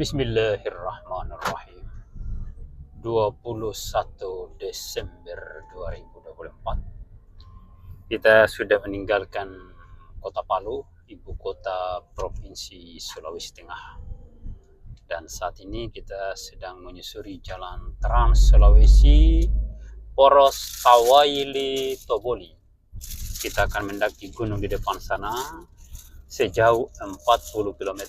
Bismillahirrahmanirrahim. 21 Desember 2024. Kita sudah meninggalkan kota Palu, ibu kota Provinsi Sulawesi Tengah. Dan saat ini kita sedang menyusuri jalan Trans Sulawesi Poros Tawaili Toboli. Kita akan mendaki gunung di depan sana sejauh 40 km.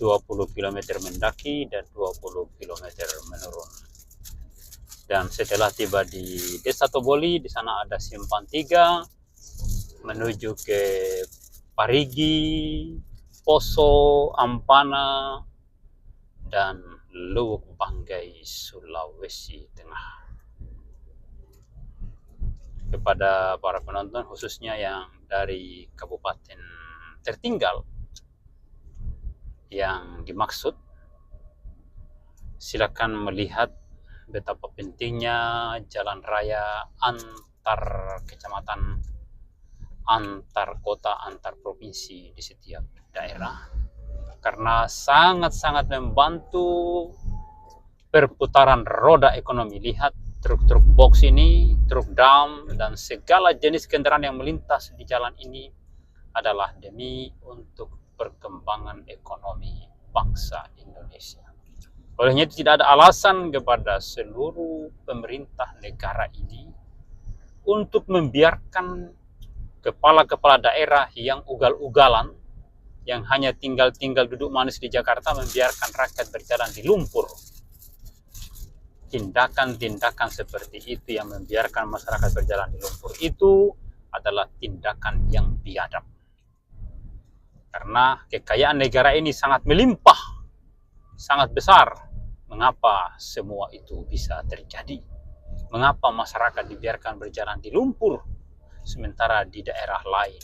20 km mendaki dan 20 km menurun. Dan setelah tiba di Desa Toboli, di sana ada Simpang 3 menuju ke Parigi, Poso, Ampana, dan Luwuk Banggai, Sulawesi Tengah. Kepada para penonton, khususnya yang dari kabupaten tertinggal yang dimaksud, silakan melihat betapa pentingnya jalan raya antar kecamatan, antar kota, antar provinsi di setiap daerah, karena sangat-sangat membantu perputaran roda ekonomi. Lihat truk-truk box ini, truk dump, dan segala jenis kendaraan yang melintas di jalan ini adalah demi untuk perkembangan ekonomi bangsa Indonesia. Olehnya tidak ada alasan kepada seluruh pemerintah negara ini untuk membiarkan kepala-kepala daerah yang ugal-ugalan, yang hanya tinggal duduk manis di Jakarta, membiarkan rakyat berjalan di lumpur. Tindakan-tindakan seperti itu yang membiarkan masyarakat berjalan di lumpur itu adalah tindakan yang biadab. Karena kekayaan negara ini sangat melimpah, sangat besar. Mengapa semua itu bisa terjadi? Mengapa masyarakat dibiarkan berjalan di lumpur, sementara di daerah lain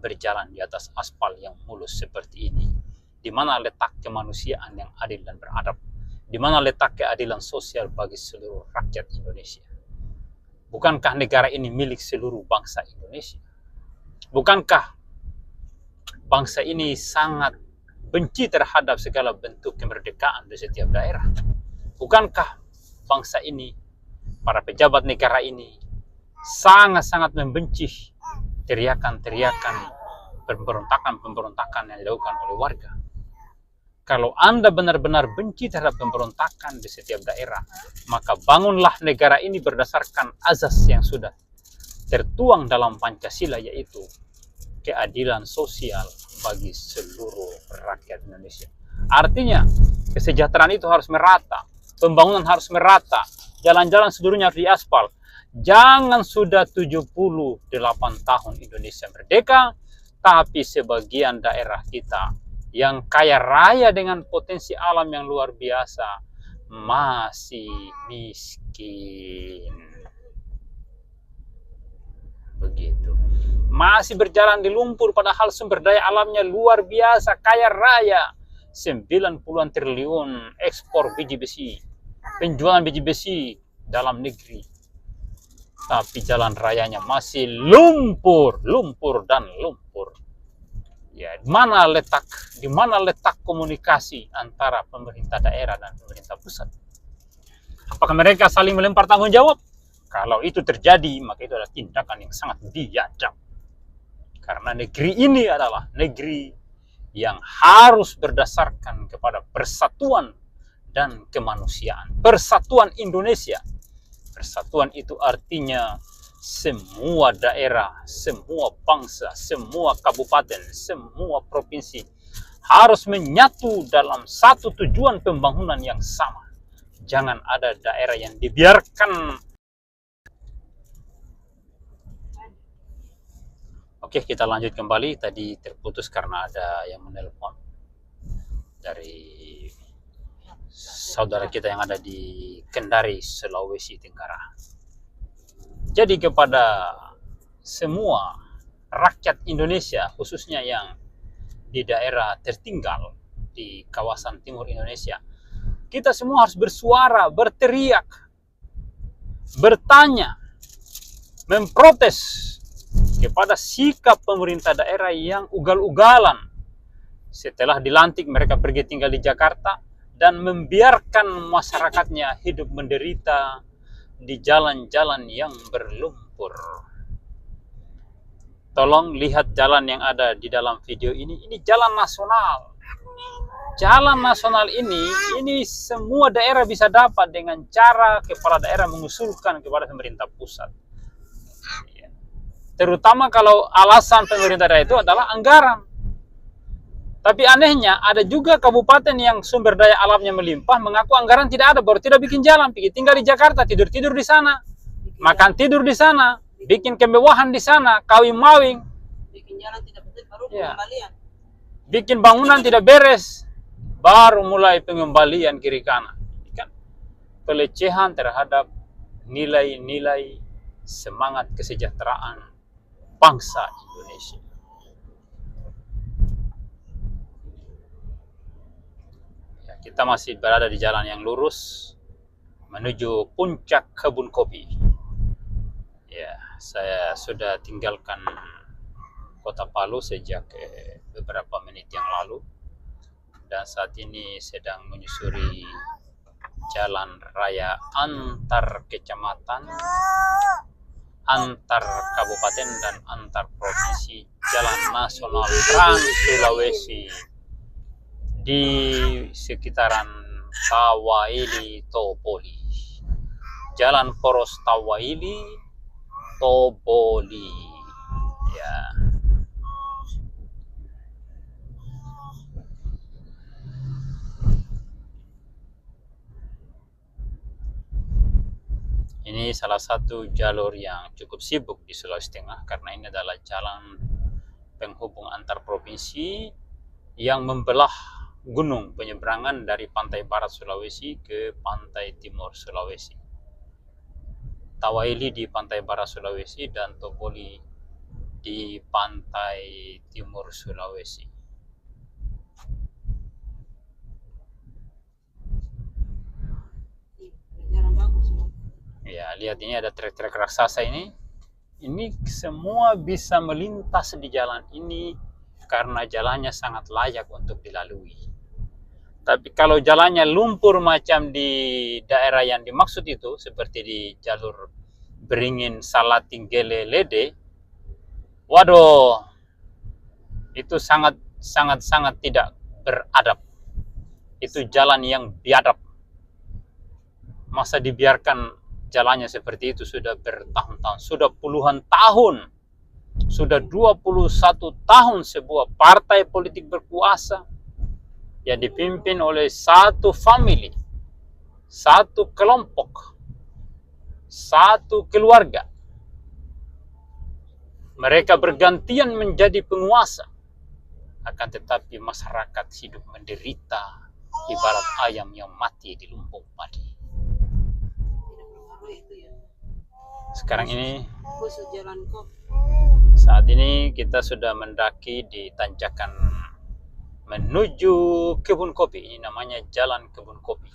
berjalan di atas aspal yang mulus seperti ini? Di mana letak kemanusiaan yang adil dan beradab? Di mana letak keadilan sosial bagi seluruh rakyat Indonesia? Bukankah negara ini milik seluruh bangsa Indonesia? Bukankah bangsa ini sangat benci terhadap segala bentuk kemerdekaan di setiap daerah? Bukankah bangsa ini, para pejabat negara ini, sangat-sangat membenci teriakan-teriakan pemberontakan yang dilakukan oleh warga? Kalau Anda benar-benar benci terhadap pemberontakan di setiap daerah, maka bangunlah negara ini berdasarkan azas yang sudah tertuang dalam Pancasila, yaitu keadilan sosial bagi seluruh rakyat Indonesia. Artinya, kesejahteraan itu harus merata, pembangunan harus merata, jalan-jalan seluruhnya harus diaspal. Jangan sudah 78 tahun Indonesia merdeka, tapi sebagian daerah kita yang kaya raya dengan potensi alam yang luar biasa masih miskin. Begitu. Masih berjalan di lumpur, padahal sumber daya alamnya luar biasa, kaya raya. 90-an triliun ekspor biji besi, penjualan biji besi dalam negeri. Tapi jalan rayanya masih lumpur dan lumpur. Ya, di mana letak komunikasi antara pemerintah daerah dan pemerintah pusat? Apakah mereka saling melempar tanggung jawab? Kalau itu terjadi, maka itu adalah tindakan yang sangat biadab. Karena negeri ini adalah negeri yang harus berdasarkan kepada persatuan dan kemanusiaan. Persatuan Indonesia. Persatuan itu artinya semua daerah, semua bangsa, semua kabupaten, semua provinsi harus menyatu dalam satu tujuan pembangunan yang sama. Jangan ada daerah yang dibiarkan. Oke, kita lanjut kembali. Tadi terputus karena ada yang menelpon dari saudara kita yang ada di Kendari, Sulawesi Tenggara. Jadi kepada semua rakyat Indonesia, khususnya yang di daerah tertinggal di kawasan timur Indonesia, kita semua harus bersuara, berteriak, bertanya, memprotes kepada sikap pemerintah daerah yang ugal-ugalan, Setelah dilantik mereka pergi tinggal di Jakarta dan membiarkan masyarakatnya hidup menderita di jalan-jalan yang berlumpur. Tolong lihat jalan yang ada di dalam video ini jalan nasional. Jalan nasional ini semua daerah bisa dapat dengan cara kepala daerah mengusulkan kepada pemerintah pusat. Terutama kalau alasan pemerintah daerah itu adalah anggaran. Tapi anehnya ada juga kabupaten yang sumber daya alamnya melimpah mengaku anggaran tidak ada, baru tidak bikin jalan, pergi tinggal di Jakarta, tidur-tidur di sana, makan tidur di sana, bikin kemewahan di sana, kawin-mawing, bikin jalan tidak betul baru ya, pengembalian, bikin bangunan tidak beres, baru mulai pengembalian kiri kanan. Kan pelecehan terhadap nilai-nilai semangat kesejahteraan bangsa Indonesia. Kita masih berada di jalan yang lurus menuju puncak kebun kopi. Ya, saya sudah tinggalkan Kota Palu sejak beberapa menit yang lalu dan saat ini sedang menyusuri jalan raya antar kecamatan, antar kabupaten dan antar provinsi, jalan nasional Trans Sulawesi di sekitaran Tawaili Toboli, Jalan Poros Tawaili Toboli. Ya. Ini salah satu jalur yang cukup sibuk di Sulawesi Tengah karena ini adalah jalan penghubung antar provinsi yang membelah gunung penyeberangan dari pantai barat Sulawesi ke pantai timur Sulawesi. Tawaili di pantai barat Sulawesi dan Toboli di pantai timur Sulawesi. jalan bagus. Ya, lihat ini ada trek-trek raksasa ini. Ini semua bisa melintas di jalan ini karena jalannya sangat layak untuk dilalui. Tapi kalau jalannya lumpur macam di daerah yang dimaksud itu, seperti di jalur Beringin, Salating, Gele, Lede, waduh, itu sangat tidak beradab. Itu jalan yang biadab. Masa dibiarkan jalannya seperti itu sudah bertahun-tahun, sudah puluhan tahun, sudah 21 tahun sebuah partai politik berkuasa yang dipimpin oleh satu family, satu kelompok, satu keluarga. Mereka bergantian menjadi penguasa, akan tetapi masyarakat hidup menderita ibarat ayam yang mati di lumbung padi. Sekarang ini, saat ini kita sudah mendaki di tanjakan menuju kebun kopi. Ini namanya Jalan Kebun Kopi.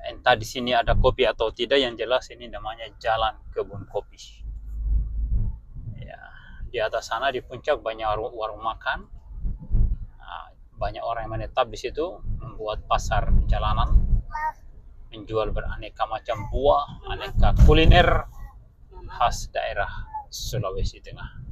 Entah di sini ada kopi atau tidak, yang jelas ini namanya Jalan Kebun Kopi. Ya, di atas sana di puncak banyak warung makan. Nah, banyak orang yang menetap di situ, membuat pasar jalanan, menjual beraneka macam buah, aneka kuliner khas daerah Sulawesi Tengah.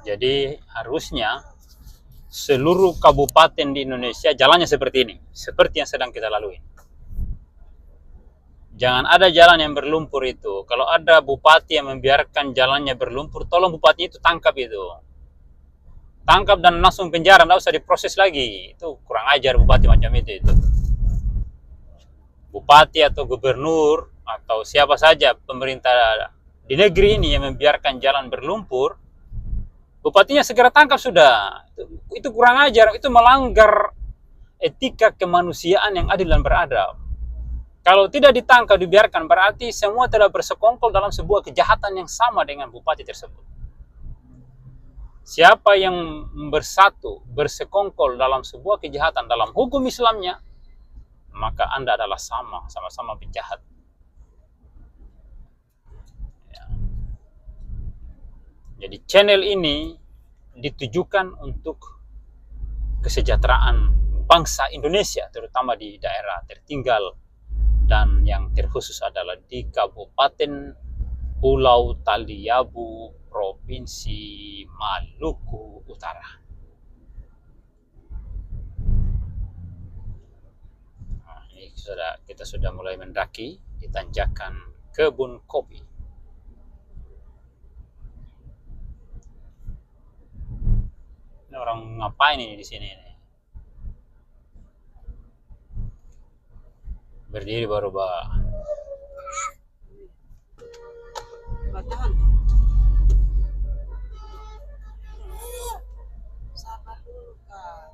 Jadi harusnya seluruh kabupaten di Indonesia jalannya seperti ini, seperti yang sedang kita lalui. Jangan ada jalan yang berlumpur itu. Kalau ada bupati yang membiarkan jalannya berlumpur, tolong bupati itu tangkap itu. Tangkap dan langsung penjara, tidak usah diproses lagi. Itu kurang ajar bupati macam itu. Bupati atau gubernur atau siapa saja pemerintah di negeri ini yang membiarkan jalan berlumpur, bupatinya segera tangkap sudah. Itu kurang ajar, itu melanggar etika kemanusiaan yang adil dan beradab. Kalau tidak ditangkap, dibiarkan, berarti semua telah bersekongkol dalam sebuah kejahatan yang sama dengan bupati tersebut. Siapa yang bersatu, bersekongkol dalam sebuah kejahatan dalam hukum Islamnya, maka Anda adalah sama-sama penjahat. Ya. Jadi channel ini ditujukan untuk kesejahteraan bangsa Indonesia, terutama di daerah tertinggal dan yang terkhusus adalah di Kabupaten Pulau Taliabu, Provinsi Maluku Utara. Nah, ini kita sudah mulai mendaki di tanjakan kebun kopi. Ini orang ngapain ini di sini? Berdiri baru Batahan. Sabar dulu, Kak.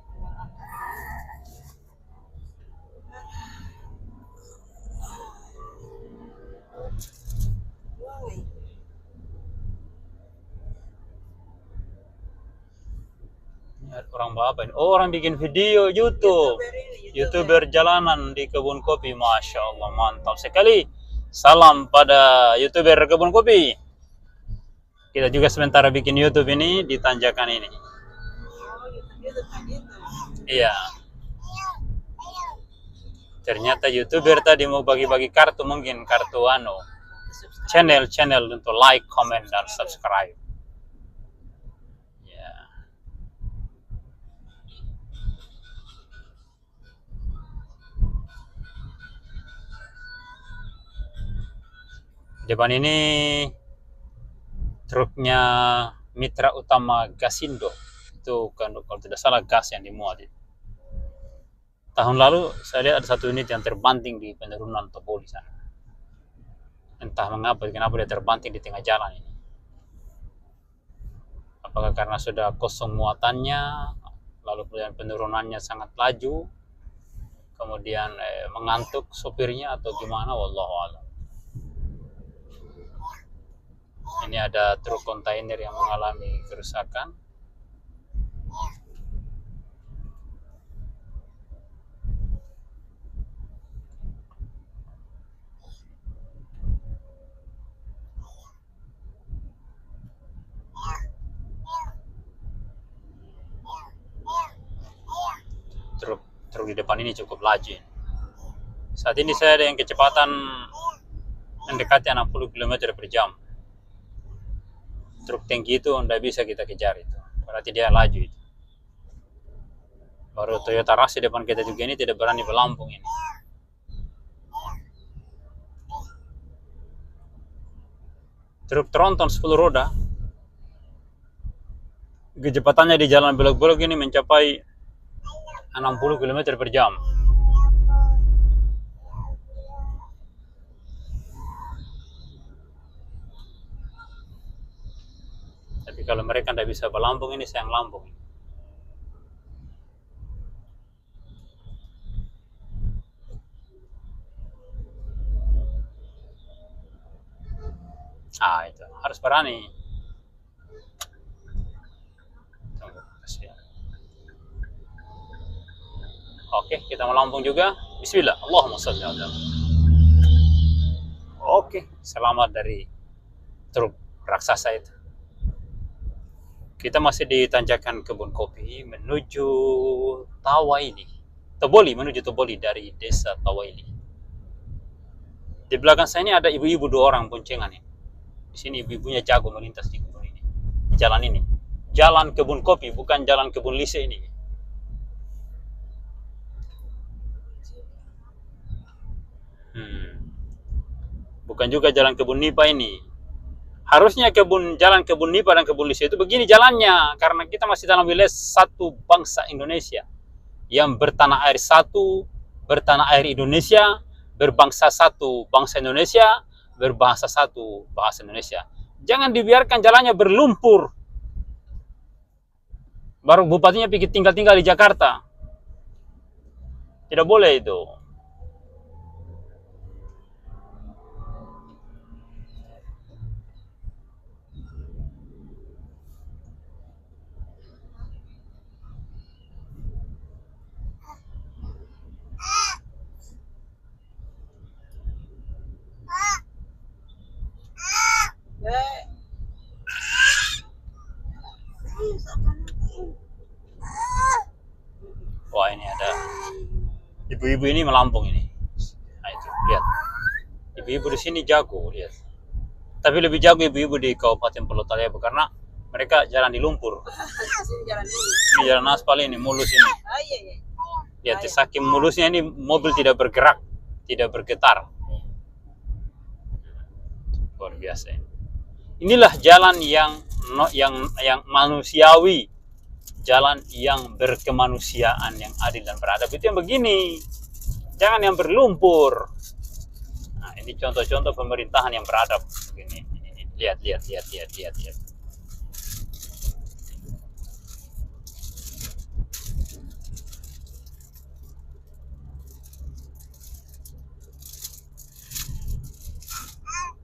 Woi. orang apa ini? Oh, orang bikin video YouTube. YouTuber jalanan di kebun kopi. Masya Allah, mantap sekali. Salam pada YouTuber kebun kopi. Kita juga sementara bikin YouTube ini di tanjakan ini. Oh, YouTube tadi itu. Iya. Ternyata YouTuber tadi mau bagi-bagi kartu, mungkin kartu channel untuk like, comment, dan subscribe. Ya. Depan ini truknya mitra utama Gasindo. Itu kan kalau tidak salah gas yang dimuat itu. Tahun lalu saya lihat ada satu unit yang terbanting di penurunan Toboli sana. Entah mengapa, kenapa dia terbanting di tengah jalan ini. Apakah karena sudah kosong muatannya, lalu kemudian penurunannya sangat laju, kemudian mengantuk sopirnya atau gimana, wallahu a'lam. Ini ada truk kontainer yang mengalami kerusakan. Truk di depan ini cukup laju. Saat ini saya ada yang kecepatan mendekati 60 km per jam. Truk tangki itu tidak bisa kita kejar itu, berarti dia laju itu. Baru Toyota Rush di depan kita juga ini tidak berani melambung ini. Truk tronton 10 roda, kecepatannya di jalan belok-belok ini mencapai 60 km per jam. Tapi kalau mereka tidak bisa melambung ini, saya yang lambung. Itu harus berani. Oke, kita melambung juga. Bismillah. Allahumma shalli ala. Oke, selamat dari truk raksasa itu. Kita masih di tanjakan kebun kopi menuju Tawaili. Toboli, menuju Toboli dari desa Tawaili. Di belakang saya ini ada ibu-ibu 2 orang boncengan ini. Di sini ibu-ibunya jago melintas di kebun ini. Di jalan ini. Jalan kebun kopi, bukan jalan kebun lise ini. Bukan juga jalan kebun nipa ini. Harusnya jalan kebun nipa dan kebun lise itu begini jalannya, karena kita masih dalam wilayah satu bangsa Indonesia yang bertanah air satu, bertanah air Indonesia, berbangsa satu bangsa Indonesia, berbahasa satu bahasa Indonesia. Jangan dibiarkan jalannya berlumpur. Baru bupatinya pikir tinggal di Jakarta. Tidak boleh itu. ibu-ibu ini melampung ini. Nah itu, lihat. Ibu-ibu di sini jago, lihat. Tapi lebih jago ibu-ibu di Kabupaten Pulau Taliabu karena mereka jalan di lumpur. Sini jalan dulu. Ini jalan aspal ini, mulus ini. Ah, iya, iya. Lihat, saking mulusnya ini mobil tidak bergerak, tidak bergetar. Luar biasa ini. Inilah jalan yang manusiawi, jalan yang berkemanusiaan, yang adil dan beradab. Itu yang begini, jangan yang berlumpur. Nah, ini contoh-contoh pemerintahan yang beradab. Begini, lihat.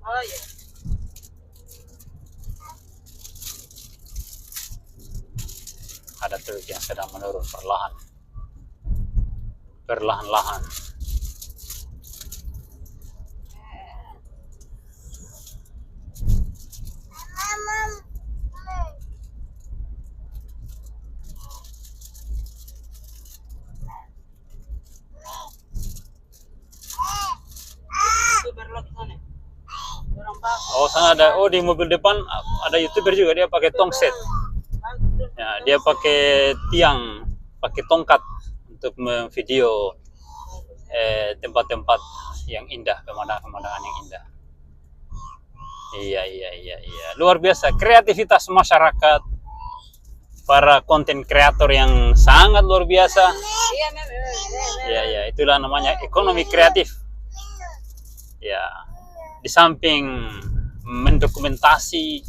Oh iya. Ada truk yang sedang menurun perlahan-lahan. Itu berlok sana. Orang Pak. Oh, sana ada. Oh, di mobil depan ada YouTuber juga, dia pakai tongset. Ya, dia pakai tiang, pakai tongkat untuk memvideo tempat-tempat yang indah, pemandangan-pemandangan yang indah. Iya. Luar biasa kreativitas masyarakat, para konten kreator yang sangat luar biasa. Iya, Ya, itulah namanya ekonomi kreatif. Ya, di samping mendokumentasi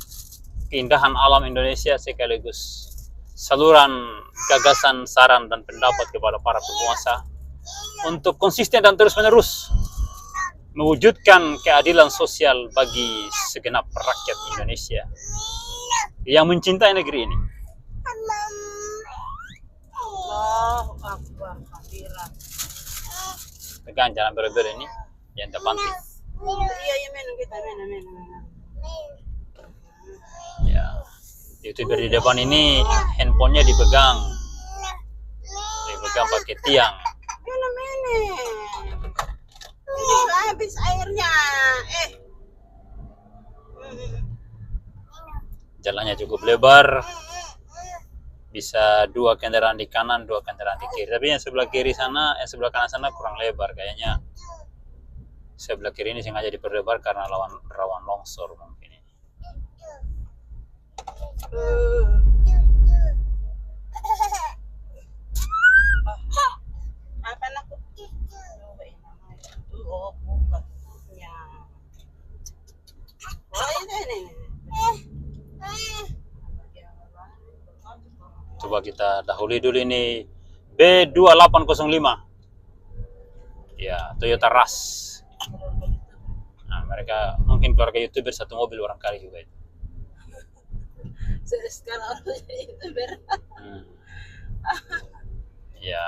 keindahan alam Indonesia sekaligus saluran gagasan, saran, dan pendapat kepada para penguasa untuk konsisten dan terus-menerus mewujudkan keadilan sosial bagi segenap rakyat Indonesia yang mencintai negeri ini. Allahu Akbar kabiran. Pegang jalan berbeda ini, yang terpanting. Iya, men kita men. Ya, YouTuber di depan ini handphonenya dipegang pakai tiang. Mene. Ini habis airnya. Jalannya cukup lebar, bisa 2 kendaraan di kanan, 2 kendaraan di kiri. Tapi yang sebelah kiri sana, sebelah kanan sana kurang lebar kayaknya. Sebelah kiri ini sengaja diperlebar karena rawan longsor mungkin. Apa nak? Oh, bukan. Ya. Oh, ini. Coba kita dahului dulu ini B2805. Ya, Toyota Rush. Nah, mereka mungkin keluarga YouTuber satu mobil barangkali juga itu. Sekarang YouTuber. Ya,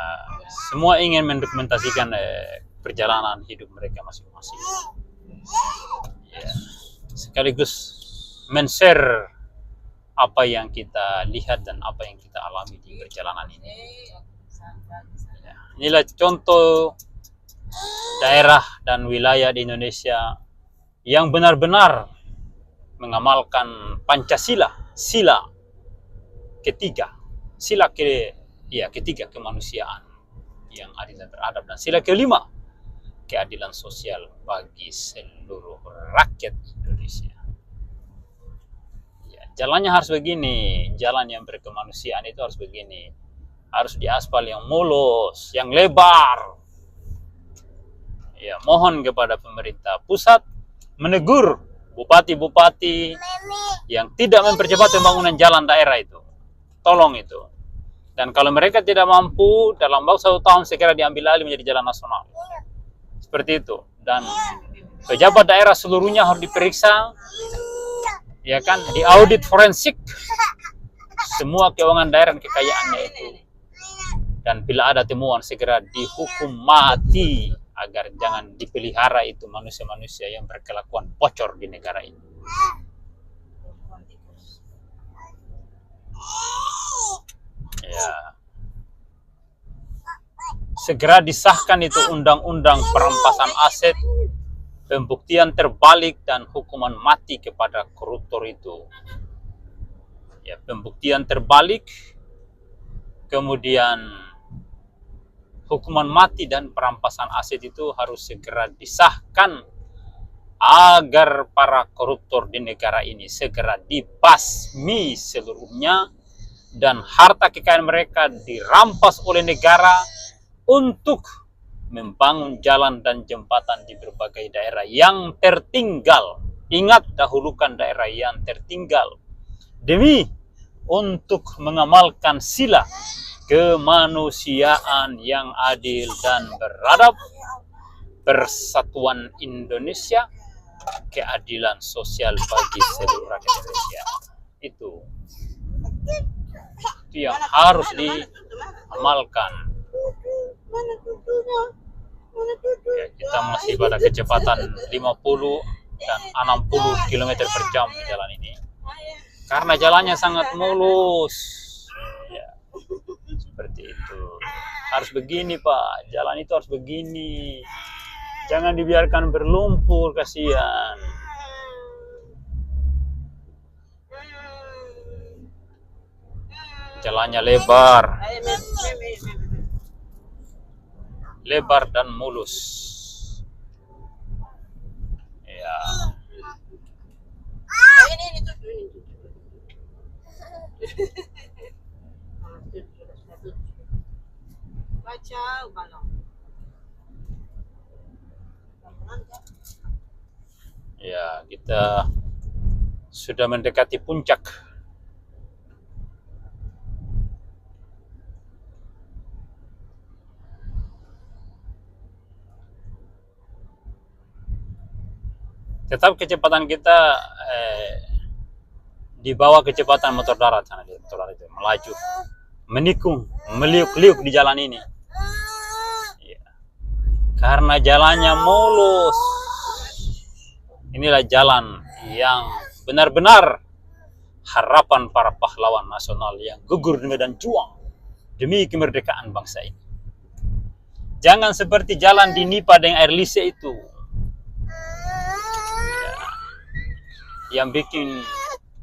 semua ingin mendokumentasikan perjalanan hidup mereka masing-masing. Ya, sekaligus men-share apa yang kita lihat dan apa yang kita alami di perjalanan ini. Ya, inilah contoh daerah dan wilayah di Indonesia yang benar-benar mengamalkan Pancasila, sila ketiga kemanusiaan yang adil dan beradab, dan sila kelima keadilan sosial bagi seluruh rakyat Indonesia. Ya, jalannya harus begini, jalan yang berkemanusiaan itu harus begini, harus diaspal yang mulus, yang lebar. Ya, mohon kepada pemerintah pusat menegur bupati-bupati yang tidak mempercepat pembangunan jalan daerah itu. Tolong itu. Dan kalau mereka tidak mampu, dalam waktu 1 tahun segera diambil alih menjadi jalan nasional. Seperti itu. Dan pejabat daerah seluruhnya harus diperiksa, ya kan, diaudit forensik semua keuangan daerah dan kekayaannya itu. Dan bila ada temuan segera dihukum mati, agar jangan dipelihara itu manusia-manusia yang berkelakuan bocor di negara ini. Ya. segera disahkan itu undang-undang perampasan aset, pembuktian terbalik, dan hukuman mati kepada koruptor itu. Ya, pembuktian terbalik, kemudian hukuman mati dan perampasan aset itu harus segera disahkan agar para koruptor di negara ini segera dibasmi seluruhnya dan harta kekayaan mereka dirampas oleh negara untuk membangun jalan dan jembatan di berbagai daerah yang tertinggal. Ingat, dahulukan daerah yang tertinggal demi untuk mengamalkan sila kemanusiaan yang adil dan beradab, persatuan Indonesia, keadilan sosial bagi seluruh rakyat Indonesia. Itu yang harus diamalkan. Ya, kita masih pada kecepatan 50 dan 60 km per jam di jalan ini. Karena jalannya sangat mulus. Ya, seperti itu. Harus begini, Pak. Jalan itu harus begini. Jangan dibiarkan berlumpur, kasihan. Jalannya lebar. Lebar dan mulus. Ya. Ini tuh. Baca balong. Ya, kita sudah mendekati puncak. Tetap kecepatan kita di bawah kecepatan motor darat sana, motor darat itu melaju, menikung, meliuk-liuk di jalan ini. Ya. Karena jalannya mulus. Inilah jalan yang benar-benar harapan para pahlawan nasional yang gugur di medan juang demi kemerdekaan bangsa ini. Jangan seperti jalan di Nipa dengan air lise itu. Ya. Yang bikin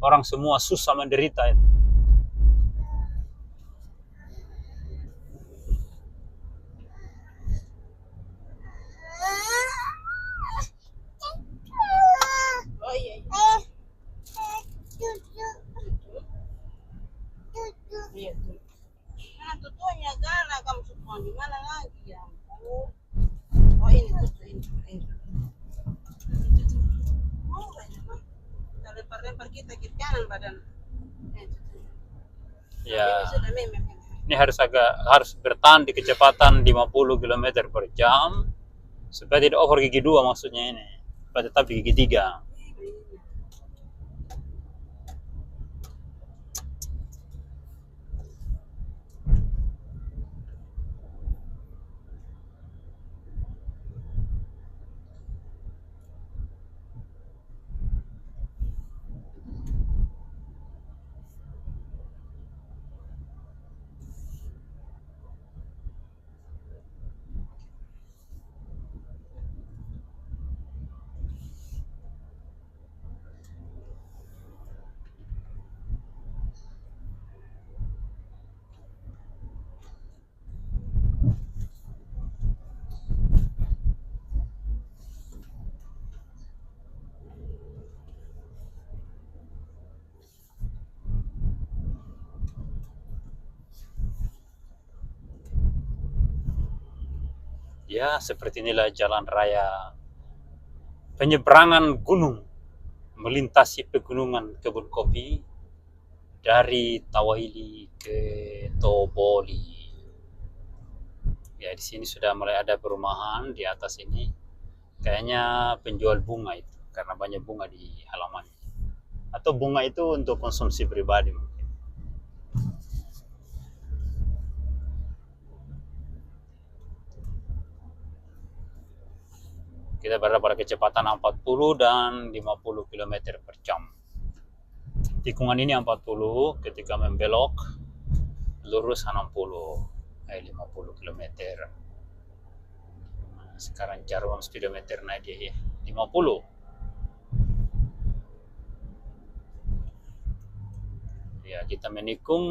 orang semua susah menderita itu. Oh iya. Iya tuh. Nah, tutunya galak kamu semua di mana lagi ya ampun. Oh ini tuh ini. Kita lempar kita kiri kanan badan. Ya. Ini harus bertahan di kecepatan 50 km per jam supaya tidak over gigi 2 maksudnya ini. Supaya tetap di gigi 3. Ya, seperti inilah jalan raya penyeberangan gunung melintasi pegunungan kebun kopi dari Tawaili ke Toboli. Ya, di sini sudah mulai ada perumahan di atas ini. Kayaknya penjual bunga itu karena banyak bunga di halaman. Atau bunga itu untuk konsumsi pribadi mungkin. Kita berada pada kecepatan 40 dan 50 km per jam. Tikungan ini 40, ketika membelok lurus 50 km. Sekarang jarum speedometer naik dia 50. Ya, kita menikung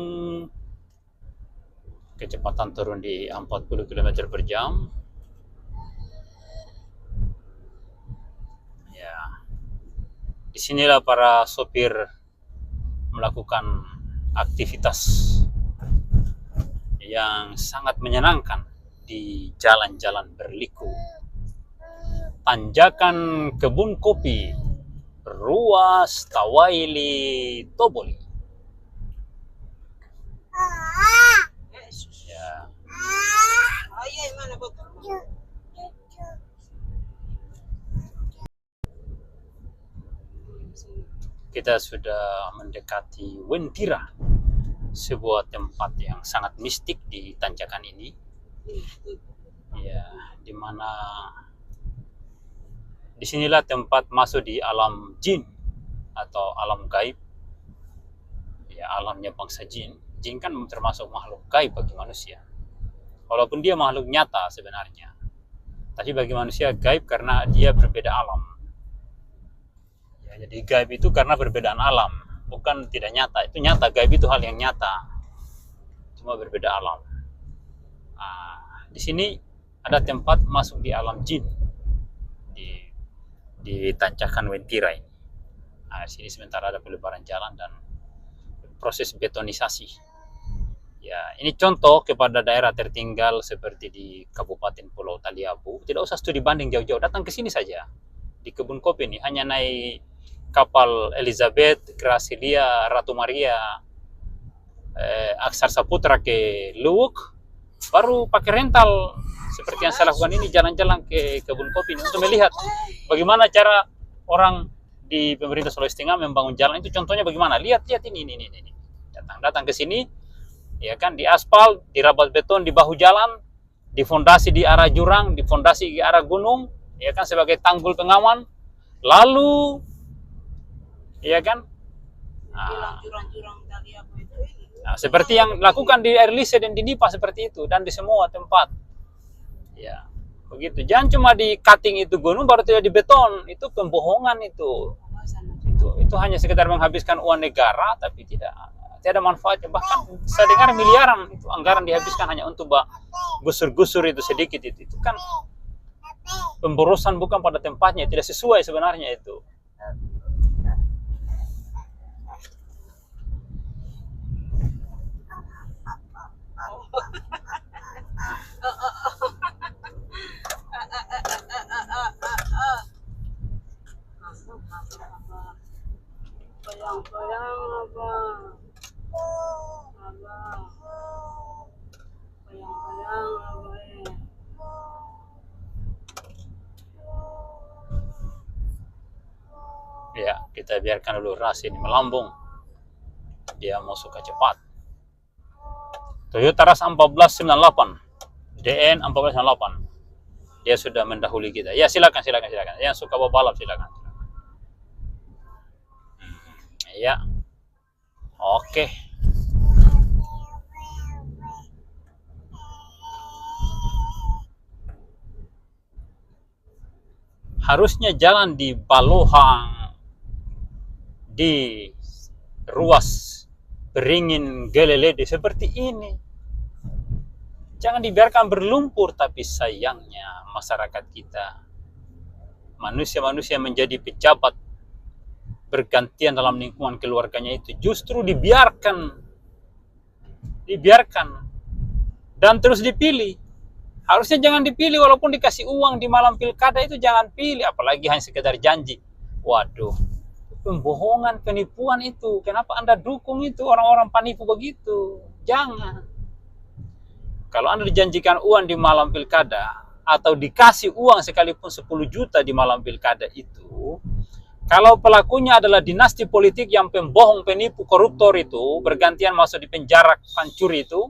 kecepatan turun di 40 km per jam. Ya, disinilah para sopir melakukan aktivitas yang sangat menyenangkan di jalan-jalan berliku. Tanjakan kebun kopi, ruas Tawaili Toboli. Yesus. Ya, Ayah mana betul? kita sudah mendekati Wentira, sebuah tempat yang sangat mistik di tanjakan ini. Ya, dimana disinilah tempat masuk di alam jin atau alam gaib. Ya, alamnya bangsa jin. Jin kan termasuk makhluk gaib bagi manusia. Walaupun dia makhluk nyata sebenarnya. Tapi bagi manusia gaib karena dia berbeda alam. Ya, jadi gaib itu karena perbedaan alam, bukan tidak nyata. Itu nyata, gaib itu hal yang nyata. Cuma berbeda alam. Di sini ada tempat masuk di alam jin. Di tanjakan Wentira ini. Di sini sementara ada pelebaran jalan dan proses betonisasi. Ya, ini contoh kepada daerah tertinggal seperti di Kabupaten Pulau Taliabu. Tidak usah studi banding jauh-jauh, datang ke sini saja. Di kebun kopi ini hanya naik kapal Elizabeth, Gracilia, Ratu Maria, Aksar Saputra ke Luwuk, baru pakai rental seperti yang saya lakukan ini, jalan-jalan ke kebun kopi ini untuk melihat bagaimana cara orang di pemerintah Sulawesi Tengah membangun jalan. Itu contohnya bagaimana, lihat ini. Datang ke sini, ya kan, di aspal, dirabat beton di bahu jalan, di fondasi di arah jurang, di fondasi di arah gunung, ya kan, sebagai tanggul pengaman. Lalu, ya kan, Jurang-jurang tadi apa itu ini. seperti yang dilakukan di Erlise dan di Nipa seperti itu, dan di semua tempat. Ya, begitu. Jangan cuma di cutting itu gunung baru tidak di beton, itu pembohongan itu. Itu hanya sekedar menghabiskan uang negara, tapi tidak ada manfaatnya. Bahkan saya dengar miliaran itu anggaran dihabiskan hanya untuk gusur-gusur itu sedikit itu kan pemborosan bukan pada tempatnya, tidak sesuai sebenarnya itu. Bayang-bayang apa? Bayang-bayang apa ya? Ya, kita biarkan dulu ras ini melambung. Dia mau suka cepat. Toyota Rush 1498, DN 1498. Dia sudah mendahului kita. Ya, silakan. Yang suka balap silakan. Ya. Oke. Harusnya jalan di Balohang, di ruas Beringin Gelelede seperti ini. Jangan dibiarkan berlumpur, tapi sayangnya masyarakat kita, manusia-manusia menjadi pejabat bergantian dalam lingkungan keluarganya itu justru dibiarkan dan terus dipilih. Harusnya jangan dipilih, walaupun dikasih uang di malam pilkada itu jangan pilih, apalagi hanya sekedar janji. Waduh, pembohongan, penipuan itu. Kenapa Anda dukung itu orang-orang penipu begitu? Jangan. Kalau Anda dijanjikan uang di malam pilkada atau dikasih uang sekalipun 10 juta di malam pilkada itu, kalau pelakunya adalah dinasti politik yang pembohong, penipu, koruptor itu, bergantian masuk di penjara pancuri itu,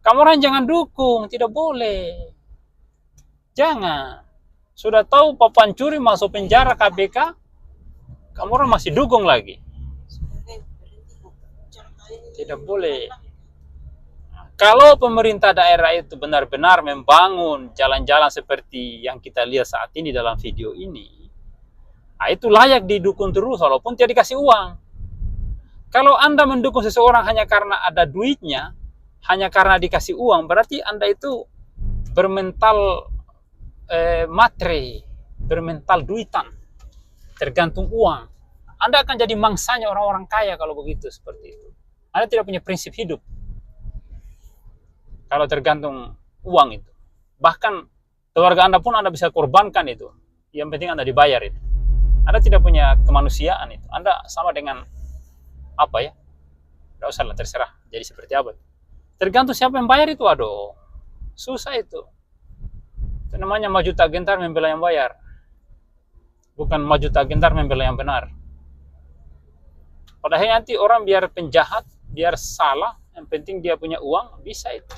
kamu orang jangan dukung, tidak boleh. Jangan. Sudah tahu Pak Pancuri masuk penjara KPK, kamu orang masih dukung lagi. Tidak boleh. Kalau pemerintah daerah itu benar-benar membangun jalan-jalan seperti yang kita lihat saat ini dalam video ini, nah itu layak didukung terus walaupun tidak dikasih uang. Kalau Anda mendukung seseorang hanya karena ada duitnya, hanya karena dikasih uang, berarti Anda itu bermental matre, bermental duitan, tergantung uang. Anda akan jadi mangsanya orang-orang kaya kalau begitu, seperti itu. Anda tidak punya prinsip hidup kalau tergantung uang itu. Bahkan keluarga Anda pun Anda bisa korbankan itu. Yang penting Anda dibayar itu. Anda tidak punya kemanusiaan itu. Anda sama dengan apa ya? Tidak usah lah, terserah. Jadi seperti apa? Tergantung siapa yang bayar itu. Aduh, susah itu. Itu namanya maju tak gentar membela yang bayar. Bukan maju tak gentar membela yang benar. Padahal nanti orang biar penjahat, biar salah, yang penting dia punya uang, bisa itu.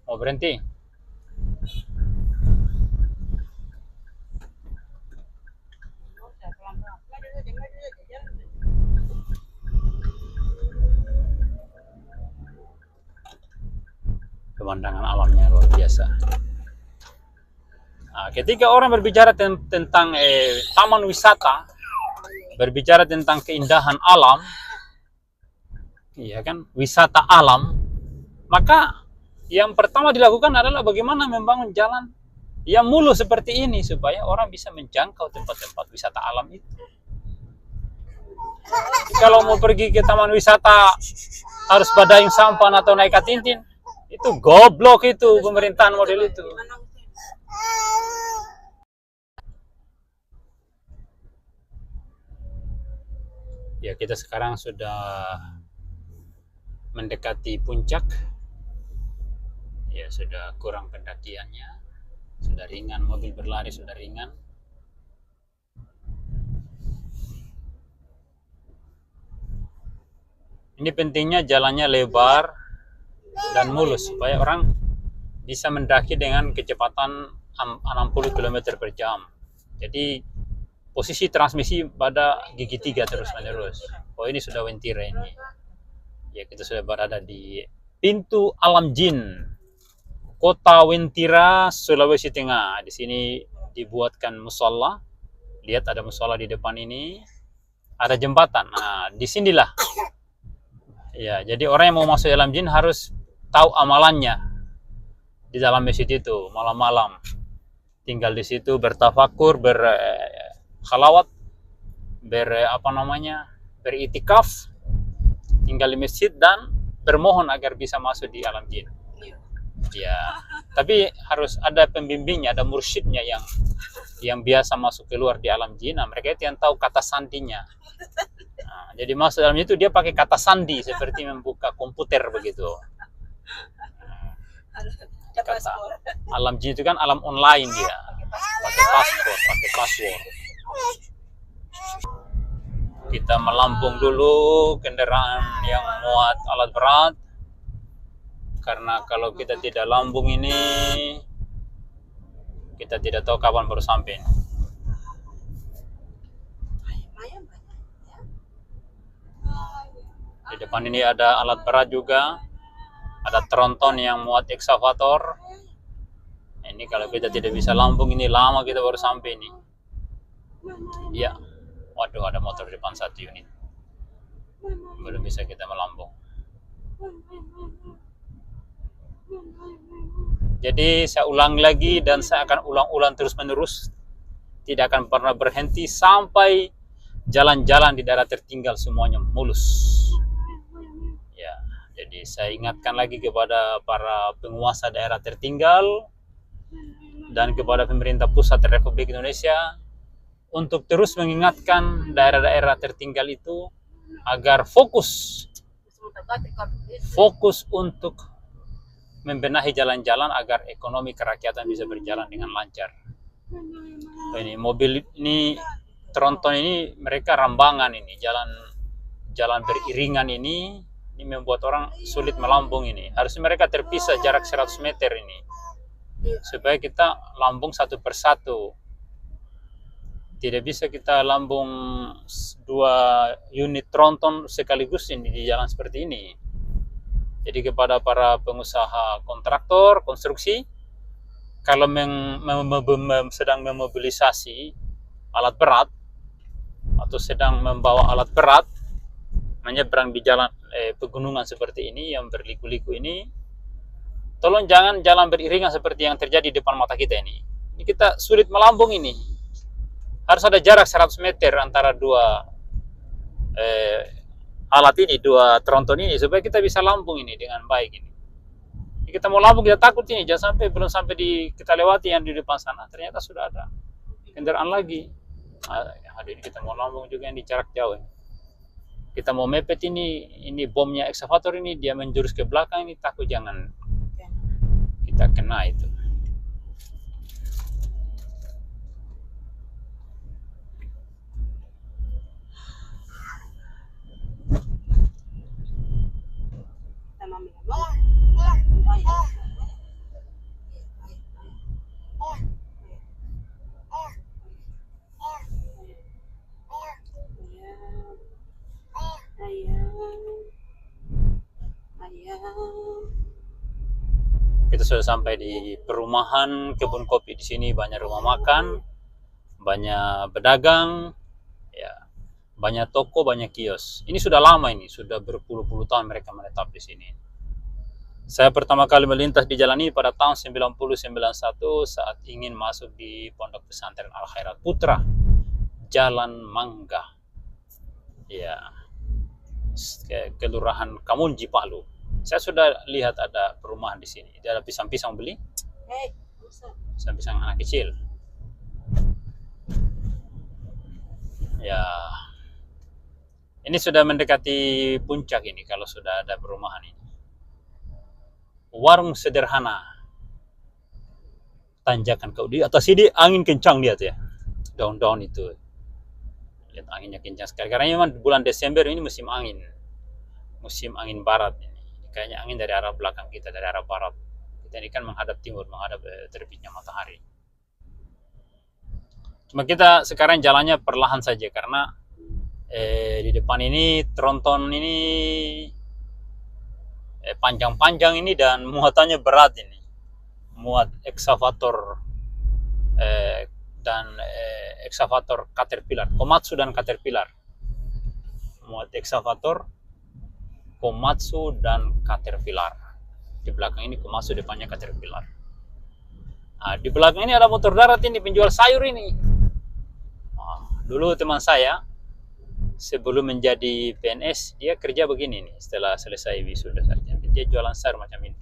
Mau berhenti? Pemandangan alamnya luar biasa. Nah, ketika orang berbicara tentang taman wisata, berbicara tentang keindahan alam, iya kan, wisata alam, maka yang pertama dilakukan adalah bagaimana membangun jalan yang mulus seperti ini supaya orang bisa menjangkau tempat-tempat wisata alam itu. Kalau mau pergi ke taman wisata harus badayung sampan atau naik katintin, itu goblok itu pemerintahan model itu. Ya, kita sekarang sudah mendekati puncak. Ya, sudah kurang pendakiannya, sudah ringan, mobil berlari sudah ringan. Ini pentingnya jalannya lebar dan mulus supaya orang bisa mendaki dengan kecepatan 60 km per jam. Jadi posisi transmisi pada gigi 3 terus menerus. Oh, ini sudah Wentira ini. Ya, kita sudah berada di pintu Alam Jin, Kota Wentira, Sulawesi Tengah. Di sini dibuatkan musola. Lihat ada musola di depan ini. Ada jembatan. Nah, disinilah. Ya, jadi orang yang mau masuk Alam Jin harus tahu amalannya di dalam masjid itu malam-malam. Tinggal di situ bertafakur, berkhalawat, beritikaf, tinggal di masjid dan bermohon agar bisa masuk di Alam Jin. Ya, tapi harus ada pembimbingnya, ada mursyidnya yang biasa masuk keluar di Alam Jin. Nah, mereka itu yang tahu kata sandinya. Nah, jadi masuk dalam itu dia pakai kata sandi seperti membuka komputer begitu. Kata Alam Jin itu kan alam online dia. Pakai password. Kita melambung dulu kendaraan yang muat alat berat. Karena kalau kita tidak lambung ini, kita tidak tahu kapan baru sampai. Di depan ini ada alat berat juga, ada tronton yang muat ekskavator. Ini kalau kita tidak bisa lambung ini lama kita baru sampai ini. Ya, waduh ada motor di depan 1 unit. Belum bisa kita melambung. Jadi saya ulang lagi dan saya akan ulang-ulang terus-menerus. Tidak akan pernah berhenti sampai jalan-jalan di daerah tertinggal semuanya mulus. Ya, jadi saya ingatkan lagi kepada para penguasa daerah tertinggal dan kepada pemerintah pusat Republik Indonesia untuk terus mengingatkan daerah-daerah tertinggal itu agar fokus untuk membenahi jalan-jalan agar ekonomi kerakyatan bisa berjalan dengan lancar. Ini mobil ini, tronton ini mereka rambangan ini, jalan beriringan ini membuat orang sulit melambung ini. Harusnya mereka terpisah jarak 100 meter ini supaya kita lambung satu persatu. Tidak bisa kita lambung 2 unit tronton sekaligus ini di jalan seperti ini. Jadi kepada para pengusaha kontraktor konstruksi, kalau sedang memobilisasi alat berat atau sedang membawa alat berat menyeberang di jalan pegunungan seperti ini yang berliku-liku ini, tolong jangan jalan beriringan seperti yang terjadi di depan mata kita ini. Ini kita sulit melambung ini. Harus ada jarak 100 meter antara dua alat ini, 2 tronton ini, supaya kita bisa lambung ini dengan baik ini. Ini kita mau lambung, kita takut ini, jangan sampai belum sampai kita lewati yang di depan sana, ternyata sudah ada kendaraan lagi. Ini kita mau lambung juga yang di jarak jauh ini. Kita mau mepet ini bomnya eksavator ini, dia menjurus ke belakang ini, takut jangan kita kena itu. Kita sudah sampai di perumahan kebun kopi. Di sini banyak rumah makan, banyak pedagang, ya, banyak toko, banyak kios. Ini sudah lama ini, sudah berpuluh-puluh tahun mereka menetap di sini. Saya pertama kali melintas di jalan ini pada tahun 90-91 saat ingin masuk di Pondok Pesantren Al Khairat Putra, Jalan Mangga, ya, Kelurahan Kamunji, Palu. Saya sudah lihat ada perumahan di sini. Ada pisang-pisang beli, pisang-pisang anak kecil. Ya, ini sudah mendekati puncak ini kalau sudah ada perumahan ini. Warung sederhana, tanjakan kau di atas ini angin kencang, lihat ya, daun-daun itu, lihat anginnya kencang sekali karena memang bulan Desember ini musim angin barat ini. Kayaknya angin dari arah belakang kita, dari arah barat. Kita ini kan menghadap timur, menghadap terbitnya matahari. Cuma kita sekarang jalannya perlahan saja karena di depan ini tronton ini panjang-panjang ini dan muatannya berat ini, muat eksavator dan eksavator Caterpillar, Komatsu dan Caterpillar, muat eksavator Komatsu dan Caterpillar. Di belakang ini Komatsu, depannya Caterpillar. Nah, di belakang ini ada motor darat ini, penjual sayur ini. Nah, dulu teman saya sebelum menjadi PNS, dia kerja begini nih, setelah selesai wisuda sarjana. Dia jualan sayur macam ini.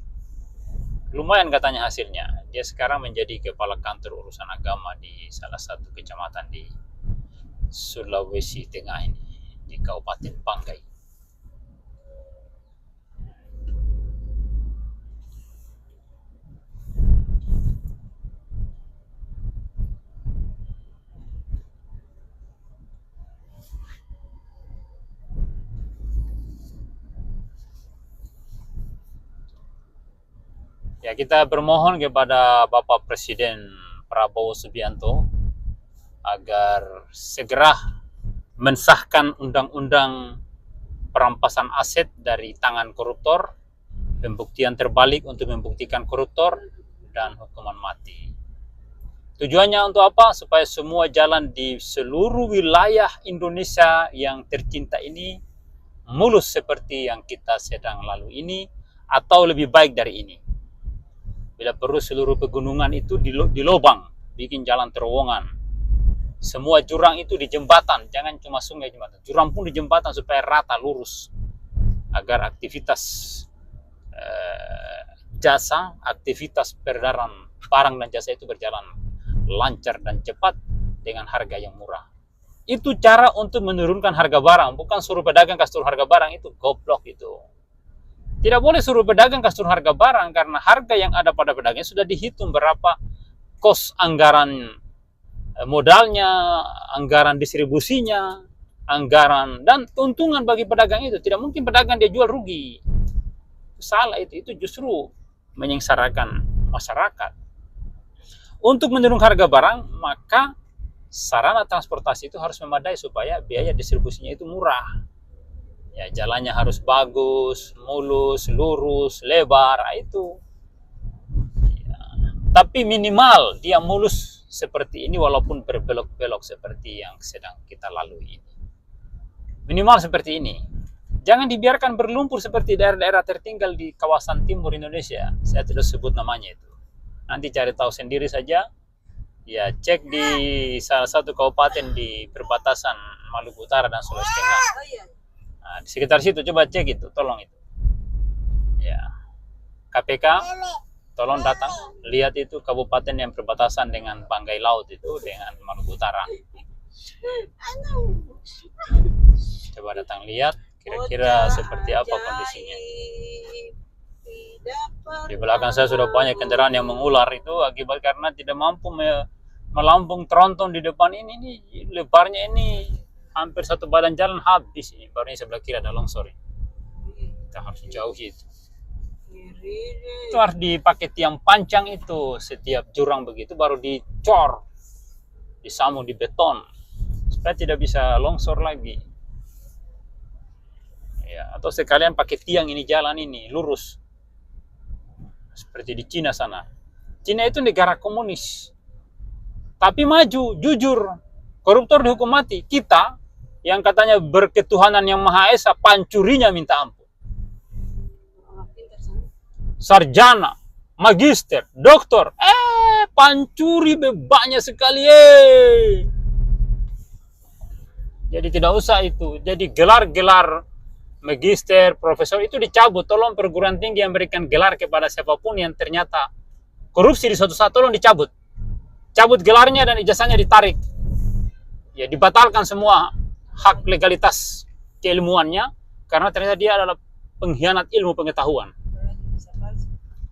Lumayan katanya hasilnya. Dia sekarang menjadi kepala kantor urusan agama di salah satu kecamatan di Sulawesi Tengah ini, di Kabupaten Panggai. Ya, kita bermohon kepada Bapak Presiden Prabowo Subianto agar segera mensahkan undang-undang perampasan aset dari tangan koruptor, pembuktian terbalik untuk membuktikan koruptor, dan hukuman mati. Tujuannya untuk apa? Supaya semua jalan di seluruh wilayah Indonesia yang tercinta ini mulus seperti yang kita sedang lalui ini, atau lebih baik dari ini. Bila perlu seluruh pegunungan itu dilobang, bikin jalan terowongan. Semua jurang itu di jembatan, jangan cuma sungai, jembatan. Jurang pun di jembatan supaya rata, lurus. Agar aktivitas jasa, aktivitas peredaran barang dan jasa itu berjalan lancar dan cepat dengan harga yang murah. Itu cara untuk menurunkan harga barang, bukan suruh pedagang kasih turun harga barang, itu goblok itu. Tidak boleh suruh pedagang kasih turun harga barang karena harga yang ada pada pedagangnya sudah dihitung berapa kos anggaran modalnya, anggaran distribusinya, anggaran dan keuntungan bagi pedagang itu. Tidak mungkin pedagang dia jual rugi. Salah itu justru menyengsarakan masyarakat. Untuk menurunkan harga barang, maka sarana transportasi itu harus memadai supaya biaya distribusinya itu murah. Ya, jalannya harus bagus, mulus, lurus, lebar, itu. Ya. Tapi minimal dia mulus seperti ini walaupun berbelok-belok seperti yang sedang kita lalui ini. Minimal seperti ini. Jangan dibiarkan berlumpur seperti daerah-daerah tertinggal di kawasan timur Indonesia. Saya tidak sebut namanya itu. Nanti cari tahu sendiri saja. Ya, cek di salah satu kabupaten di perbatasan Maluku Utara dan Sulawesi Tengah. Oh iya. Nah, di sekitar situ coba cek itu, tolong itu. Ya. KPK tolong datang lihat itu kabupaten yang perbatasan dengan Banggai Laut itu dengan Maluku Utara. Coba datang lihat kira-kira seperti apa kondisinya. Di belakang saya sudah banyak kendaraan yang mengular itu akibat karena tidak mampu melambung tronton di depan ini lebarnya ini hampir satu badan jalan habis ini. Baru ini sebelah kiri ada longsor. Kita harus jauhi itu. Itu harus dipakai tiang pancang itu setiap jurang begitu baru dicor, disambung di beton supaya tidak bisa longsor lagi. Ya, atau sekalian pakai tiang ini jalan ini lurus seperti di Cina sana. Cina itu negara komunis tapi maju, jujur, koruptor dihukum mati. Kita yang katanya berketuhanan yang Maha Esa, pancurinya minta ampun. Sarjana, magister, doktor, pancuri banyak sekali. Jadi tidak usah itu. Jadi gelar-gelar magister, profesor itu dicabut. Tolong perguruan tinggi yang berikan gelar kepada siapapun yang ternyata korupsi di suatu saat, tolong dicabut. Cabut gelarnya dan ijazahnya ditarik. Ya, dibatalkan semua hak legalitas keilmuannya karena ternyata dia adalah pengkhianat ilmu pengetahuan.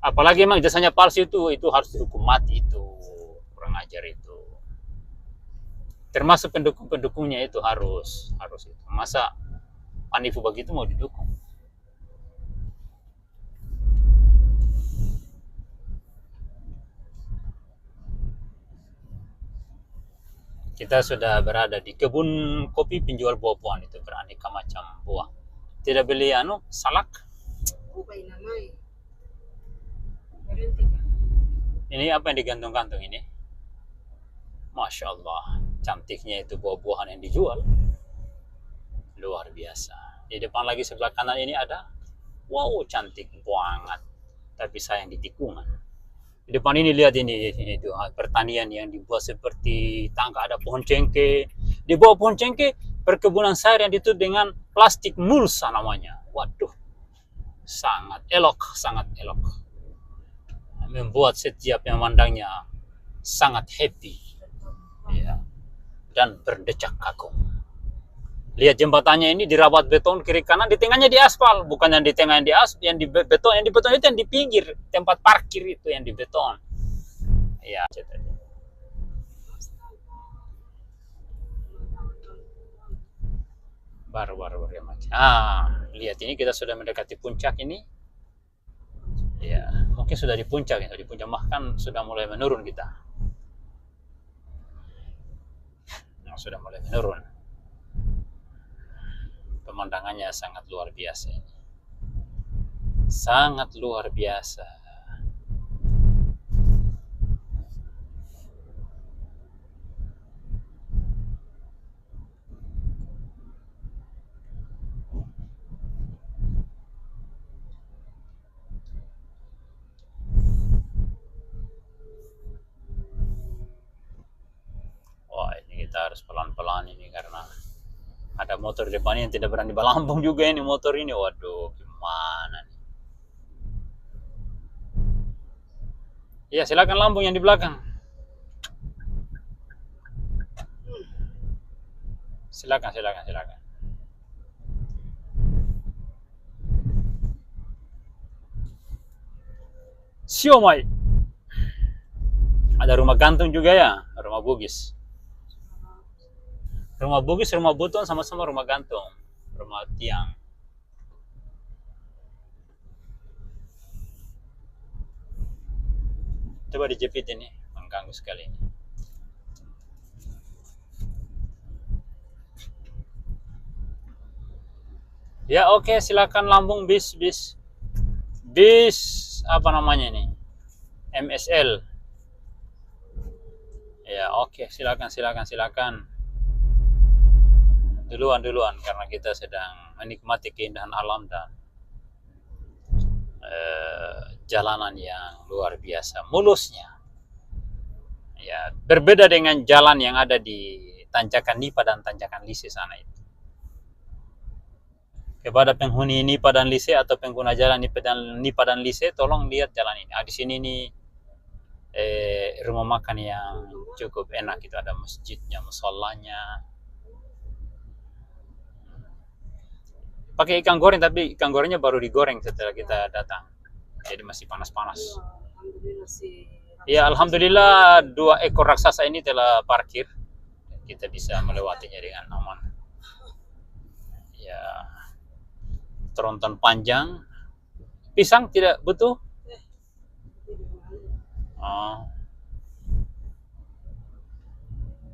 Apalagi emang ijazahnya palsu itu harus dihukum mati itu. Kurang ajar itu. Termasuk pendukung-pendukungnya itu harus itu. Masa penipu begitu mau didukung? Kita sudah berada di kebun kopi penjual buah-buahan itu beraneka macam buah. Tidak beli salak. Ini apa yang digantung-gantung ini? Masya Allah, cantiknya itu buah-buahan yang dijual. Luar biasa. Di depan lagi sebelah kanan ini ada, wow cantik banget. Tapi sayang di tikungan. Di depan ini lihat ini itu pertanian yang dibuat seperti tangga, ada pohon cengkeh. Di bawah pohon cengkeh perkebunan sayur yang ditutup dengan plastik mulsa namanya. Waduh, sangat elok, sangat elok. Membuat setiap yang memandangnya sangat happy, ya, dan berdecak kagum. Lihat jembatannya ini dirawat beton kiri kanan, di tengahnya di aspal, bukan yang di tengah yang di aspal, yang di beton itu yang di pinggir tempat parkir itu yang di beton. Ya, baru ya macam. Lihat ini kita sudah mendekati puncak ini. Ya, mungkin sudah di puncak ya, di puncak bahkan sudah mulai menurun kita. Sudah mulai menurun. Pemandangannya sangat luar biasa ini. Sangat luar biasa. Wah, ini kita harus pelan-pelan ini karena ada motor di depan yang tidak berani berlambung juga ini motor ini. Waduh, gimana nih? Ya, silakan lambung yang di belakang. Silakan. Siomay. Ada rumah gantung juga ya, rumah Bugis. Rumah Bugis, rumah Buton sama-sama rumah gantung, rumah tiang. Coba dijepit ini, mengganggu sekali ini. Ya oke, silakan lambung bis apa namanya ini? MSL. Ya oke, silakan. Duluan karena kita sedang menikmati keindahan alam dan jalanan yang luar biasa mulusnya. Ya, berbeda dengan jalan yang ada di Tanjakan Nipa dan Tanjakan Lise sana itu. Kepada penghuni Nipa dan Lise atau pengguna jalan Nipa dan Lise, tolong lihat jalan ini. Di sini nih rumah makan yang cukup enak, itu ada masjidnya, musolanya. Pakai ikan goreng, tapi ikan gorengnya baru digoreng setelah kita datang, jadi masih panas-panas. Ya alhamdulillah 2 ekor raksasa ini telah parkir, kita bisa melewatinya dengan aman. Ya, tronton panjang, pisang tidak butuh.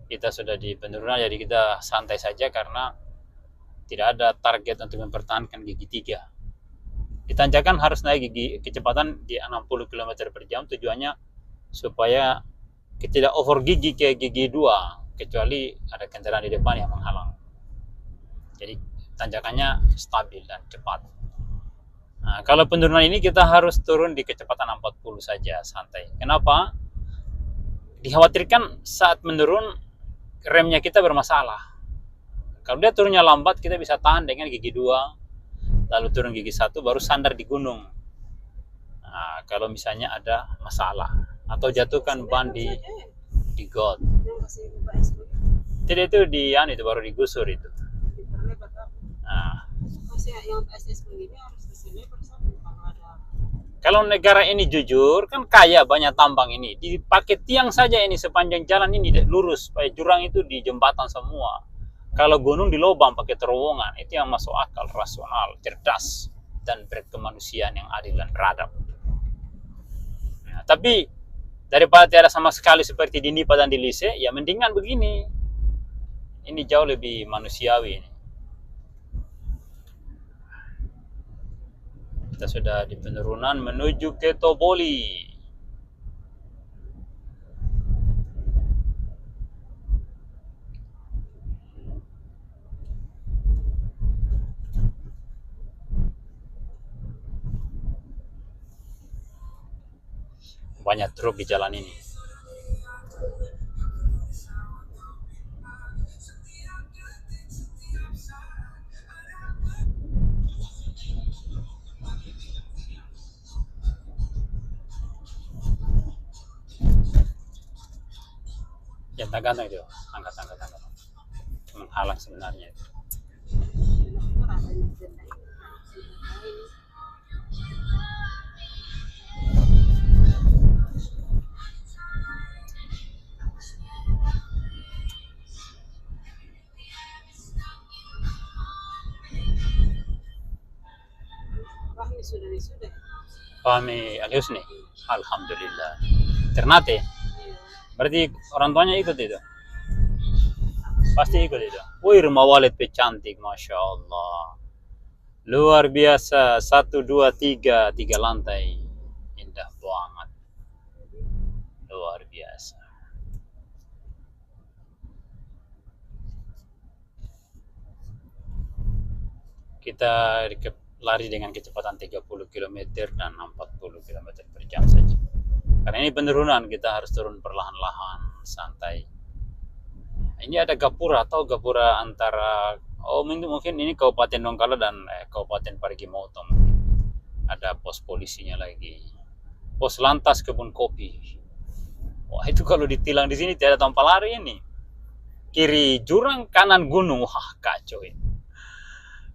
Kita sudah di penurunan, jadi kita santai saja karena tidak ada target untuk mempertahankan gigi 3. Ditanjakan harus naik kecepatan di 60 km per jam, tujuannya supaya tidak over gigi ke gigi 2, kecuali ada kendaraan di depan yang menghalang. Jadi tanjakannya stabil dan cepat. Nah, kalau penurunan ini kita harus turun di kecepatan 40 saja, santai. Kenapa? Dikhawatirkan saat menurun remnya kita bermasalah. Kalau dia turunnya lambat, kita bisa tahan dengan gigi 2, lalu turun gigi 1, baru sandar di gunung. Nah, kalau misalnya ada masalah atau jatuhkan ban di got. Tidak, itu itu baru digusur itu. Nah, kalau negara ini jujur, kan kaya, banyak tambang ini, dipakai tiang saja ini sepanjang jalan ini lurus, supaya jurang itu di jembatan semua. Kalau gunung di lubang pakai terowongan, itu yang masuk akal, rasional, cerdas, dan berkemanusiaan yang adil dan beradab. Nah, tapi daripada tiada sama sekali seperti di Nipa dan di Lise, ya mendingan begini. Ini jauh lebih manusiawi ini. Kita sudah di penurunan menuju ke Toboli. Banyak truk di jalan ini. Yang gantung itu, angkat. Menghalang sebenarnya itu. Fahmi Al-Husni, alhamdulillah. Ternate, berarti orang tuanya ikut itu? Pasti ikut itu. Wih, rumah Walid cantik, masya Allah. Luar biasa, 1, 2, 3 lantai, indah banget, luar biasa. Kita lari dengan kecepatan 30 km dan 40 km per jam saja. Karena ini penurunan, kita harus turun perlahan-lahan, santai. Ini ada gapura antara mungkin ini Kabupaten Donggala dan Kabupaten Parigi Motong. Ada pos polisinya lagi. Pos lantas kebun kopi. Wah, itu kalau ditilang di sini tidak ada tempat lari ini. Kiri jurang, kanan gunung. Wah, kacau ini.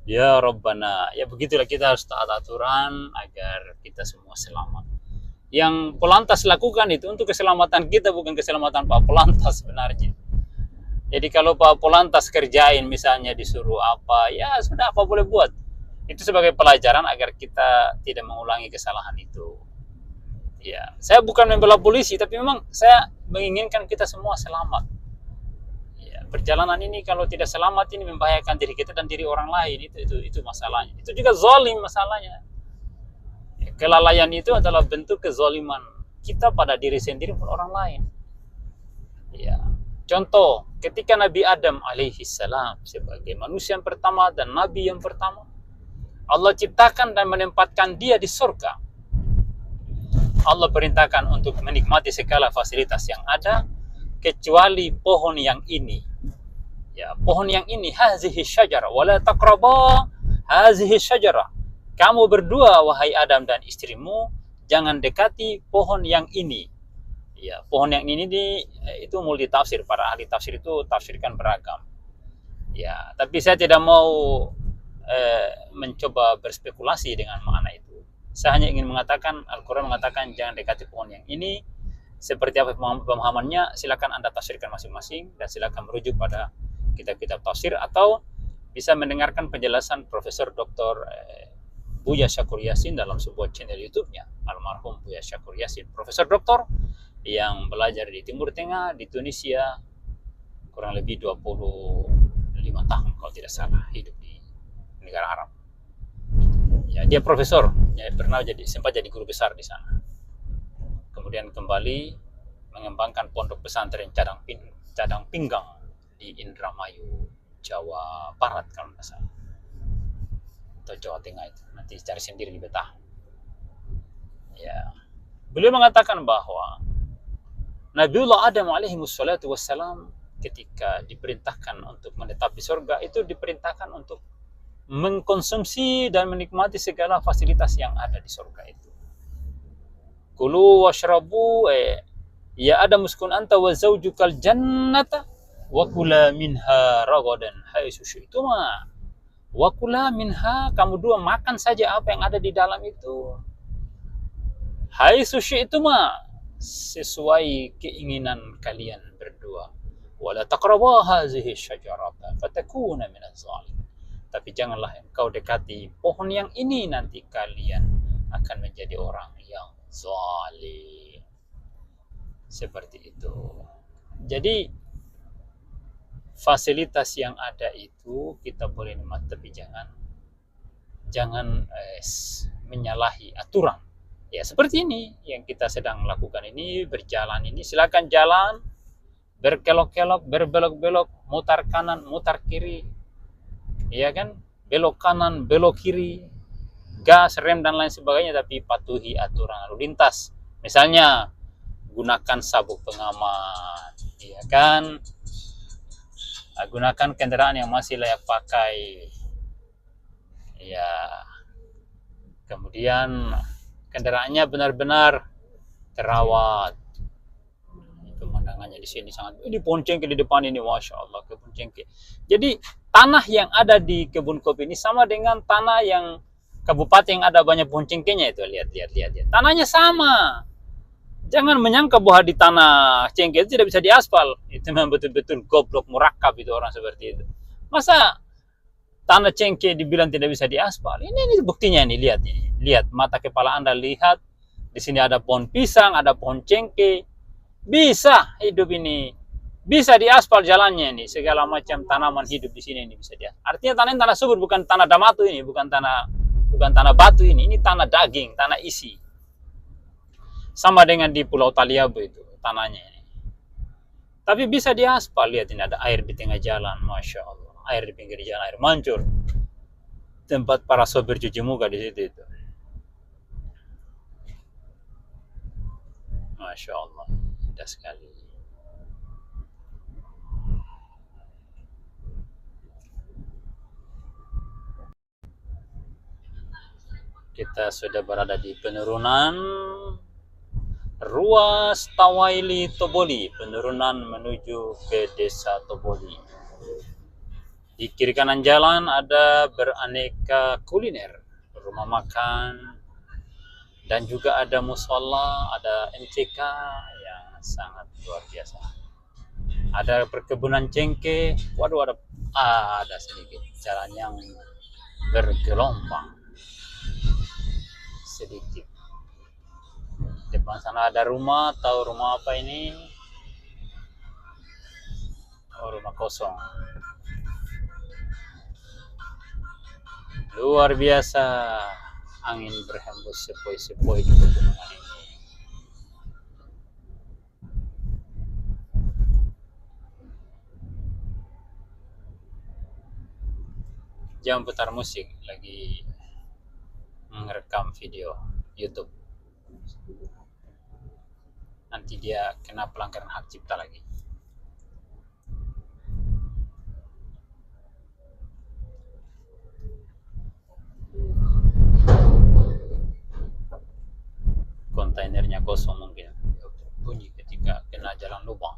Ya Rabbana, ya begitulah, kita harus taat aturan agar kita semua selamat. Yang Polantas lakukan itu untuk keselamatan kita, bukan keselamatan Pak Polantas sebenarnya. Jadi kalau Pak Polantas kerjain misalnya disuruh apa, ya sudah, apa boleh buat. Itu sebagai pelajaran agar kita tidak mengulangi kesalahan itu. Ya, saya bukan membela polisi, tapi memang saya menginginkan kita semua selamat. Ya, perjalanan ini kalau tidak selamat ini membahayakan diri kita dan diri orang lain. Itu masalahnya. Itu juga zalim masalahnya. Kelalaian itu adalah bentuk kezaliman kita pada diri sendiri maupun orang lain. Ya. Contoh, ketika Nabi Adam alaihi salam sebagai manusia yang pertama dan nabi yang pertama, Allah ciptakan dan menempatkan dia di surga. Allah perintahkan untuk menikmati segala fasilitas yang ada kecuali pohon yang ini. Ya, pohon yang ini, hazihi syajara wala taqraba hazihi syajara. Kamu berdua wahai Adam dan istrimu jangan dekati pohon yang ini. Ya, pohon yang ini itu multi tafsir, para ahli tafsir itu tafsirkan beragam. Ya, tapi saya tidak mau mencoba berspekulasi dengan makna itu. Saya hanya ingin mengatakan Al-Quran mengatakan jangan dekati pohon yang ini. Seperti apa pemahamannya, silakan Anda tafsirkan masing-masing dan silakan merujuk pada kitab-kitab tafsir atau bisa mendengarkan penjelasan Profesor Dr. Buya Syakur Yasin dalam sebuah channel YouTube-nya, almarhum Buya Syakur Yasin, Profesor Doktor yang belajar di Timur Tengah, di Tunisia, kurang lebih 25 tahun kalau tidak salah, hidup di negara Arab. Ya, dia profesor, ya, sempat jadi guru besar di sana. Kemudian kembali mengembangkan pondok pesantren Cadang Pinggang di Indramayu, Jawa Barat kalau tidak salah, atau Jawa Tengah itu. Nanti cari sendiri di Betah. Ya, beliau mengatakan bahwa Nabiullah Adam alaihi wassalatu wassalam ketika diperintahkan untuk menetap di surga itu diperintahkan untuk mengkonsumsi dan menikmati segala fasilitas yang ada di surga itu. Kulu washrabu ya Adam uskun anta wa zawjukal jannata wa kula minha ragadan haitsu syi'tuma. Wa kula minha, kamu dua makan saja apa yang ada di dalam itu. Haitsu syi'tuma, sesuai keinginan kalian berdua. Wala taqrabu hazihi syajarata fatakuna minaz zalimin. Tapi janganlah engkau dekati pohon yang ini, nanti kalian akan menjadi orang yang zalim. Seperti itu. Jadi fasilitas yang ada itu kita boleh nikmati, tapi jangan menyalahi aturan. Ya seperti ini yang kita sedang lakukan ini, berjalan ini, silakan jalan, berkelok-kelok, berbelok-belok, mutar kanan, mutar kiri, ya kan, belok kanan, belok kiri, gas, rem dan lain sebagainya, tapi patuhi aturan lalu lintas. Misalnya gunakan sabuk pengaman, ya kan, gunakan kendaraan yang masih layak pakai, ya, kemudian kendaraannya benar-benar terawat. Pemandangannya di sini sangat, di pohon cengkeh di depan ini, masya Allah, kebun cengkeh. Jadi tanah yang ada di kebun kopi ini sama dengan tanah yang kabupaten yang ada banyak pohon cengkehnya itu. Lihat, tanahnya sama. Jangan menyangka bahwa di tanah cengkeh itu tidak bisa diaspal. Itu memang betul-betul goblok murakab itu orang seperti itu. Masa tanah cengkeh dibilang tidak bisa diaspal? Ini buktinya nih, lihat ini. Lihat mata kepala Anda, lihat di sini ada pohon pisang, ada pohon cengkeh. Bisa hidup ini, bisa diaspal jalannya ini, segala macam tanaman hidup di sini ini bisa diaspal. Artinya tanah ini tanah subur, bukan tanah damatu ini, bukan tanah batu ini tanah daging, tanah isi. Sama dengan di Pulau Taliabu itu tanahnya ini. Tapi bisa diaspal, lihat ini ada air di tengah jalan, masya Allah. Air di pinggir jalan, air mancur. Tempat para sopir cuci muka di situ itu. Masya Allah, indah sekali. Kita sudah berada di penurunan ruas Tawaili Toboli, penurunan menuju ke desa Toboli. Di kiri kanan jalan ada beraneka kuliner, rumah makan, dan juga ada musola, ada MCK yang sangat luar biasa. Ada perkebunan cengkeh, waduh ada sedikit jalan yang bergelombang sedikit. Depan sana ada rumah, tahu rumah apa ini? Oh, rumah kosong. Luar biasa angin berhembus sepoi-sepoi di pegunungan ini. Jangan putar musik, lagi merekam video YouTube. Nanti dia kena pelanggaran hak cipta lagi. Kontainernya kosong mungkin. Bunyi ketika kena jalan lubang.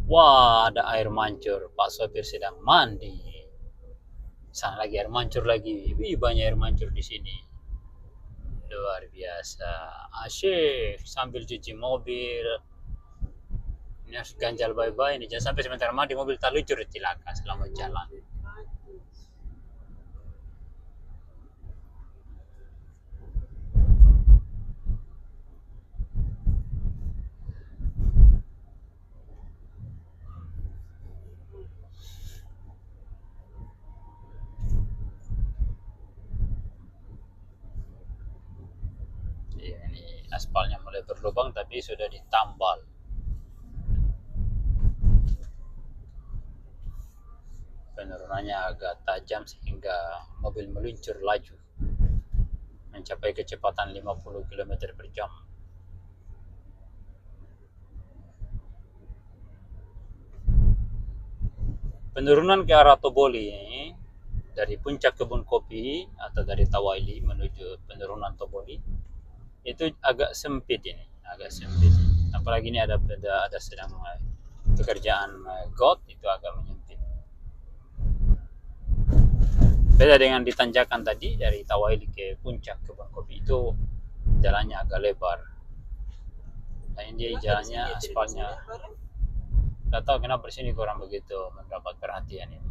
Wah, ada air mancur. Pak sopir sedang mandi. Sana lagi air mancur lagi. Wih, banyak air mancur di sini. Luar biasa. Asyik sambil cuci mobil. Ini harus ganjal bye-bye ini. Jangan sampai sebentar mandi mobil terluncur celaka selama jalan. Aspalnya mulai berlubang tapi sudah ditambal. Penurunannya agak tajam sehingga mobil meluncur laju mencapai kecepatan 50 km per jam. Penurunan ke arah Toboli dari puncak kebun kopi atau dari Tawaili menuju penurunan Toboli itu agak sempit ini, agak sempit. Apalagi ini ada sedang pekerjaan got, itu agak menyempit. Beda dengan di tanjakan tadi dari Tawaili ke puncak kebun kopi itu jalannya agak lebar. Nah ini jalannya aspalnya. Gak tahu kenapa di sini kurang begitu mendapat perhatian ini.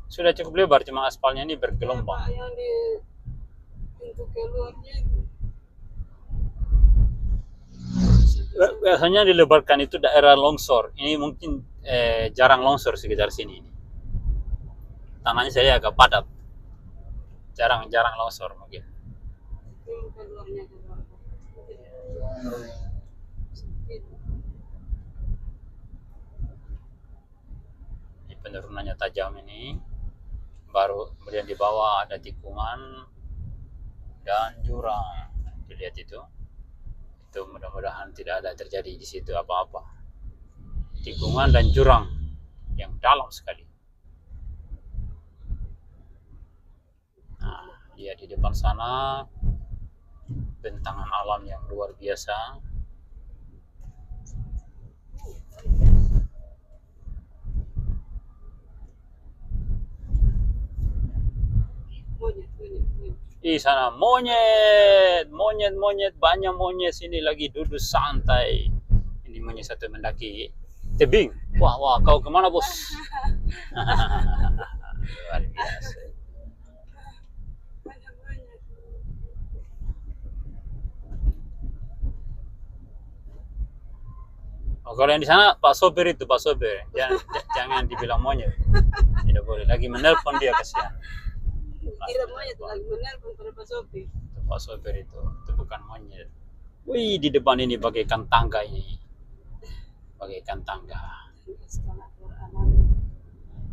Sudah cukup lebar, cuma aspalnya ini bergelombang. Biasanya dilebarkan itu daerah longsor. Ini mungkin jarang longsor sekitar sini. Tanahnya saya agak padat. Jarang longsor mungkin. Ini penurunannya tajam ini. Baru kemudian di bawah ada tikungan dan jurang. Lihat itu mudah-mudahan tidak ada terjadi di situ apa-apa. Tikungan dan jurang yang dalam sekali. Nah, lihat di depan sana bentangan alam yang luar biasa. Sana monyet, banyak monyet sini lagi duduk santai. Ini monyet satu mendaki tebing. Wah, kau kemana bos? Luar biasa. Oh, kalau yang di sana Pak sopir, jangan dibilang monyet. Tidak boleh. Lagi menelpon dia, kasihan. Kira monyet lagi menelpon pada Pak sopir. Pak sopir itu bukan monyet. Wih, di depan ini bagaikan tangga ini. Bagaikan tangga.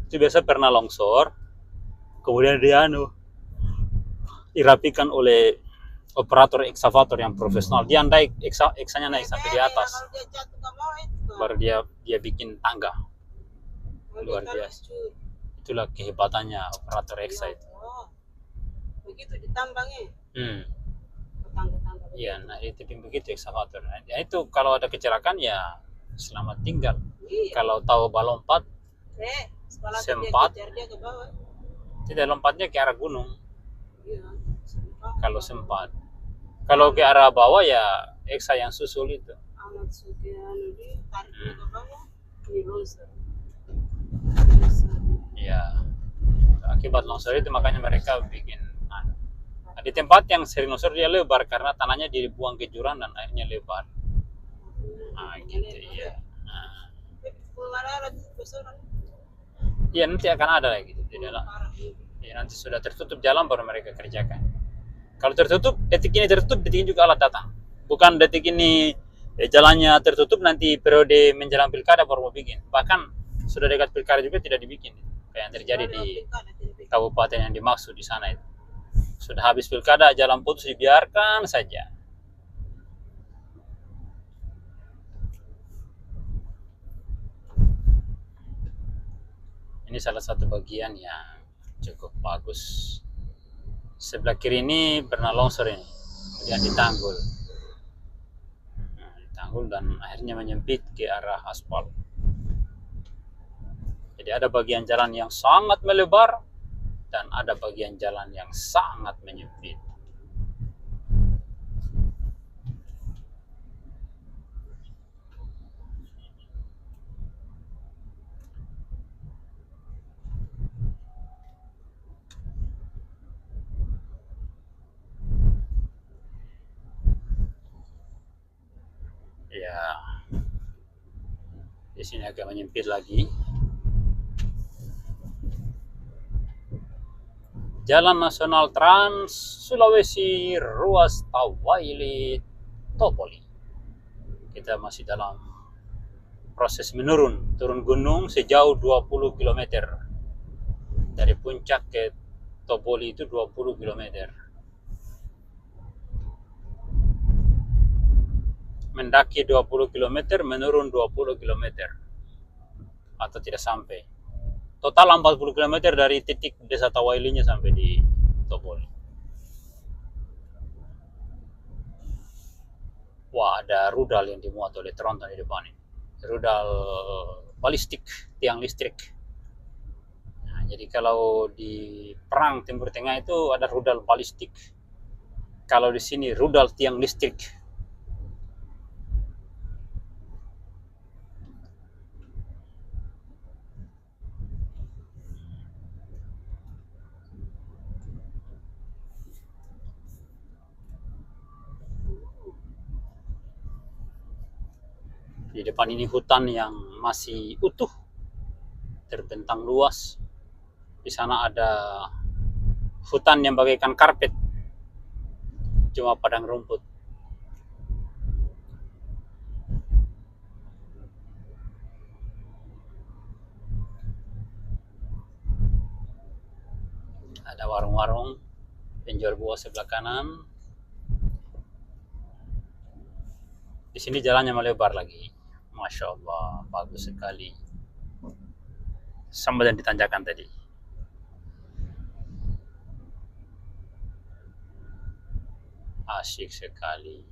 Itu biasa pernah longsor, kemudian dia dirapikan oleh operator ekskavator yang profesional. Dia naik, eksanya naik sampai di atas. Baru dia bikin tangga. Luar biasa. Itulah kehebatannya operator eksa itu. Begitu ditambangnya. Iya, nah itu begitu ekskavator. Nah, itu kalau ada kecelakaan ya selamat tinggal. Iya. Kalau tahu balompat, sempat, dia ke bawah. tidak lompatnya ke arah gunung. Iya. Kalau sempat. Kalau ke arah bawah ya eksa yang susul itu. Amat suka tarik ke bawah, ini longsor. Ya, akibat longsor itu makanya mereka bikin. Nah, di tempat yang sering longsor dia lebar karena tanahnya dibuang ke jurang dan airnya lebar. Gitu ya. Nah, iya nanti akan ada lagi gitu di dalam. Ya, nanti sudah tertutup jalan baru mereka kerjakan. Kalau tertutup, detik ini tertutup, detik ini juga alat datang. Bukan detik ini jalannya tertutup, nanti periode menjelang pilkada baru mau bikin. Bahkan sudah dekat pilkada juga tidak dibikin. Kayak yang terjadi di kabupaten yang dimaksud di sana itu. Sudah habis pilkada, jalan putus dibiarkan saja. Ini salah satu bagian yang cukup bagus. Sebelah kiri ini pernah longsor ini, kemudian ditanggul. Nah, ditanggul dan akhirnya menyempit ke arah aspal. Jadi ada bagian jalan yang sangat melebar dan ada bagian jalan yang sangat menyempit. Ya, di sini agak menyempit lagi. Jalan Nasional Trans Sulawesi ruas Tawaili Topoli. Kita masih dalam proses turun gunung sejauh 20 km. Dari puncak ke Topoli itu 20 km. Mendaki 20 km, menurun 20 km. Atau tidak sampai. Total 40 km dari titik desa Tawailinya sampai di Topoli. Wah, ada rudal yang dimuat oleh tronton di depan ini. Rudal balistik, tiang listrik. Nah, jadi kalau di perang Timur Tengah itu ada rudal balistik. Kalau di sini rudal tiang listrik. Di depan ini hutan yang masih utuh, terbentang luas. Di sana ada hutan yang bagaikan karpet, cuma padang rumput. Ada warung-warung penjual buah sebelah kanan. Di sini jalannya melebar lagi. Masya Allah, bagus sekali. Sama yang ditanjakan tadi. Asyik sekali.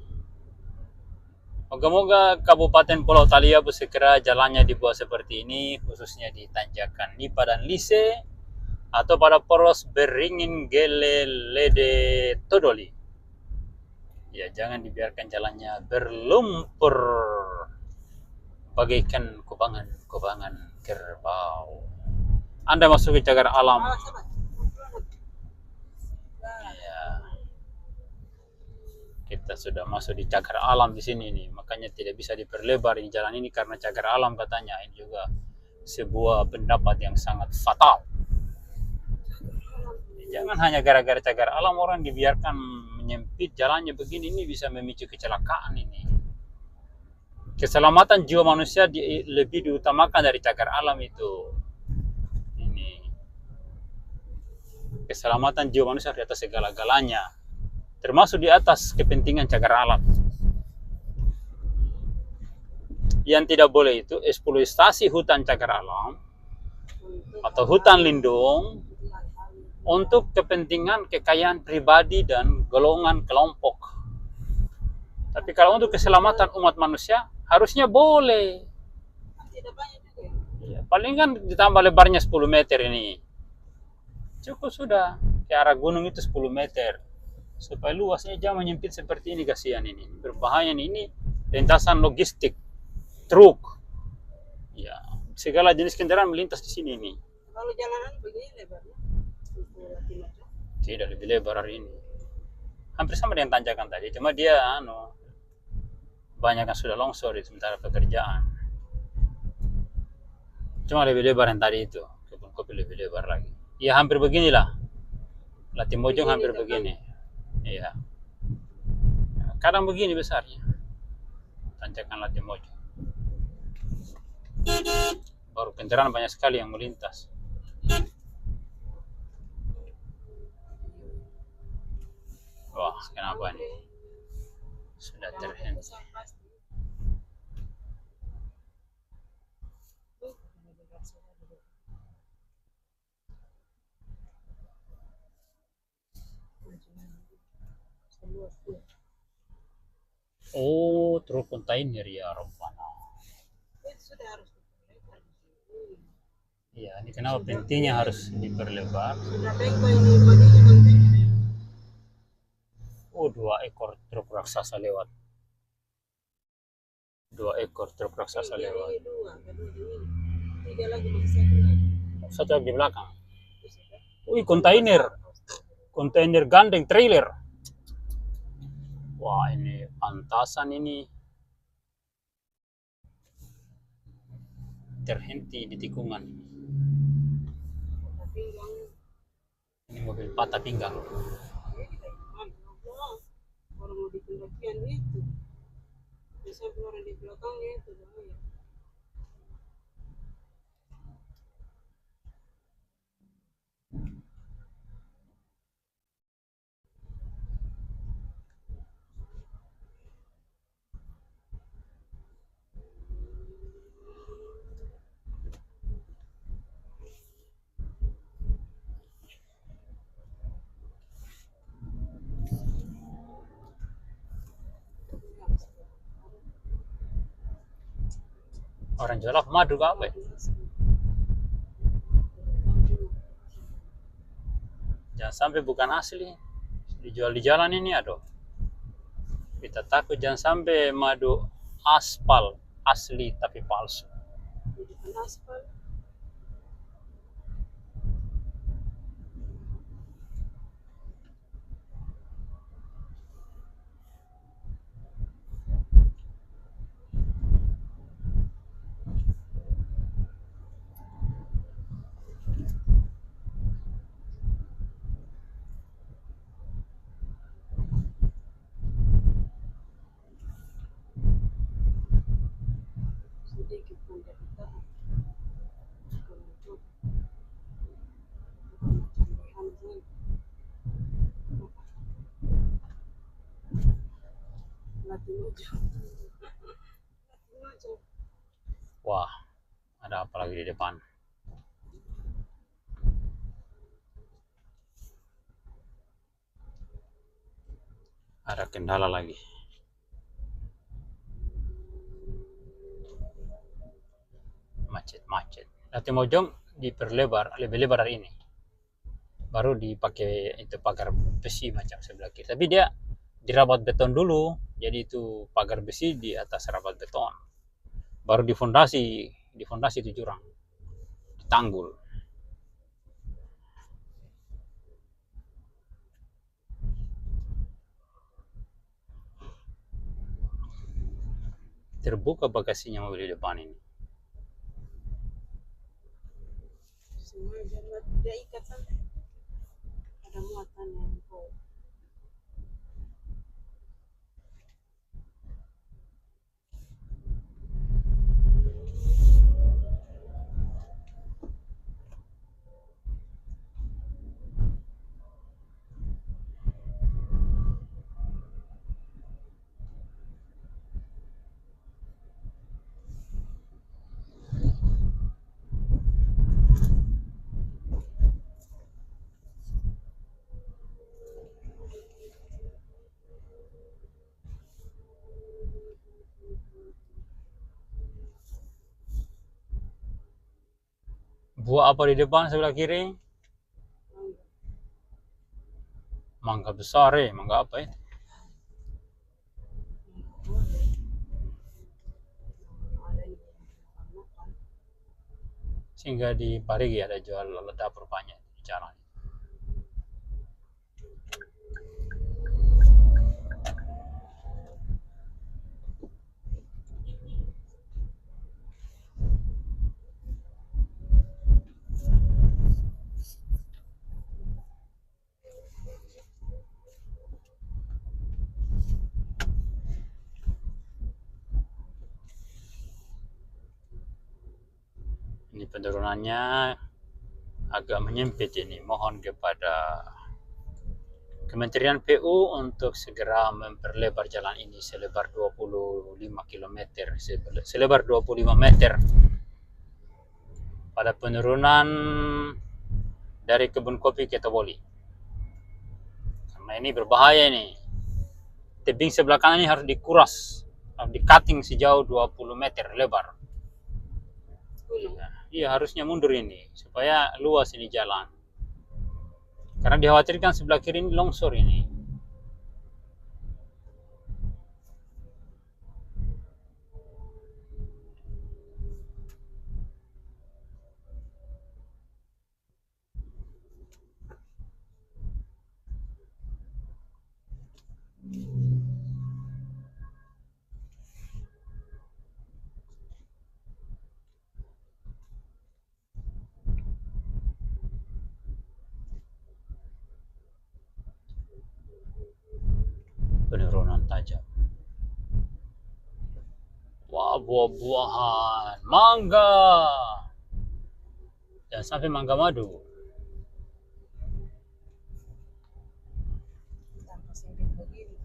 Moga-moga Kabupaten Pulau Taliabu segera jalannya dibuat seperti ini, khususnya di tanjakan Nipa dan Lise, atau pada poros Beringin Gele Lede Todoli. Ya, jangan dibiarkan jalannya berlumpur bagaikan kubangan kerbau. Anda masuk ke cagar alam. Ya, kita sudah masuk di cagar alam di sini nih, makanya tidak bisa diperlebar ini jalan ini karena cagar alam katanya. Ini juga sebuah pendapat yang sangat fatal. Jangan hanya gara-gara cagar alam orang dibiarkan menyempit jalannya begini, ini bisa memicu kecelakaan ini. Keselamatan jiwa manusia lebih diutamakan dari cagar alam itu. Ini keselamatan jiwa manusia di atas segala-galanya, termasuk di atas kepentingan cagar alam. Yang tidak boleh itu eksploitasi hutan cagar alam atau hutan lindung untuk kepentingan kekayaan pribadi dan golongan kelompok. Tapi kalau untuk keselamatan umat manusia harusnya boleh. Ya, paling kan ditambah lebarnya 10 meter ini. Cukup sudah. Ke arah gunung itu 10 meter. Supaya luasnya jangan menyempit seperti ini, kasihan ini. Berbahaya ini lintasan logistik, truk. Ya, segala jenis kendaraan melintas di sini nih. Kalau jalanan begini lebarnya? Tidak lebih lebar hari ini. Hampir sama dengan tanjakan tadi, cuma dia banyak yang sudah longsor di sementara pekerjaan. Cuma lebih lebar yang tadi itu, kebun kopi lebih lebar lagi. Ya hampir beginilah, Latimojong hampir begini. Iya, kadang begini besarnya, tanjakan Latimojong. Baru kendaraan banyak sekali yang melintas. Wah, kenapa nih? Sudah terhenti. Oh, truk kontainer ya Rabbana. Sudah harus diperlebar. Iya, ini kenapa pentingnya harus diperlebar? Sudah bengkok ini bodinya kontainer. Oh, 2 ekor truk raksasa lewat. 2 ekor truk raksasa lewat. Ini dua, kedua ini. Tiga lagi masih satu lagi. Satu lagi di belakang. Wih, kontainer. Kontainer gandeng trailer. Wah, ini pantasan ini terhenti di tikungan. Ini mobil patah pinggang. Orang mau di pendakian itu. Biasanya orang di belakangnya itu bahaya. Orang jual apa? Madu ke apa ya? Jangan sampai bukan asli dijual di jalan ini, aduh. Kita takut jangan sampai madu aspal asli tapi palsu. Bukan aspal. Sedikit pun dari tahan. Kalau itu bukan macam bahan Latimojong. Latimojong. Wah, ada apa lagi di depan? Ada kendala lagi. Macet. Latimojong diperlebar, lebih lebar dari ini. Baru dipakai itu pagar besi macam sebelah kiri. Tapi dia dirabat beton dulu, jadi itu pagar besi di atas rabat beton. Baru difondasi itu jurang, ditanggul. Terbuka bagasinya mobil di depan ini. Semua dia ikat sampai ada muatan yang kau. Buah apa di depan sebelah kiri? Mangga besar mangga apa ya? Sehingga di Parigi ada jual dapur banyak di jalan. Ini penurunannya agak menyempit ini. Mohon kepada Kementerian PU untuk segera memperlebar jalan ini selebar 25 km, selebar 25 meter pada penurunan dari kebun kopi ke Toboli. Karena ini berbahaya ini. Tebing sebelah kanan ini harus dikuras, harus di-cutting sejauh 20 meter lebar. Iya, harusnya mundur ini supaya luas ini jalan. Karena dikhawatirkan sebelah kiri ini longsor ini. Penurunan tajam. Wah, buah-buahan, mangga. Dan sampai mangga madu. Tanpa sempit begini.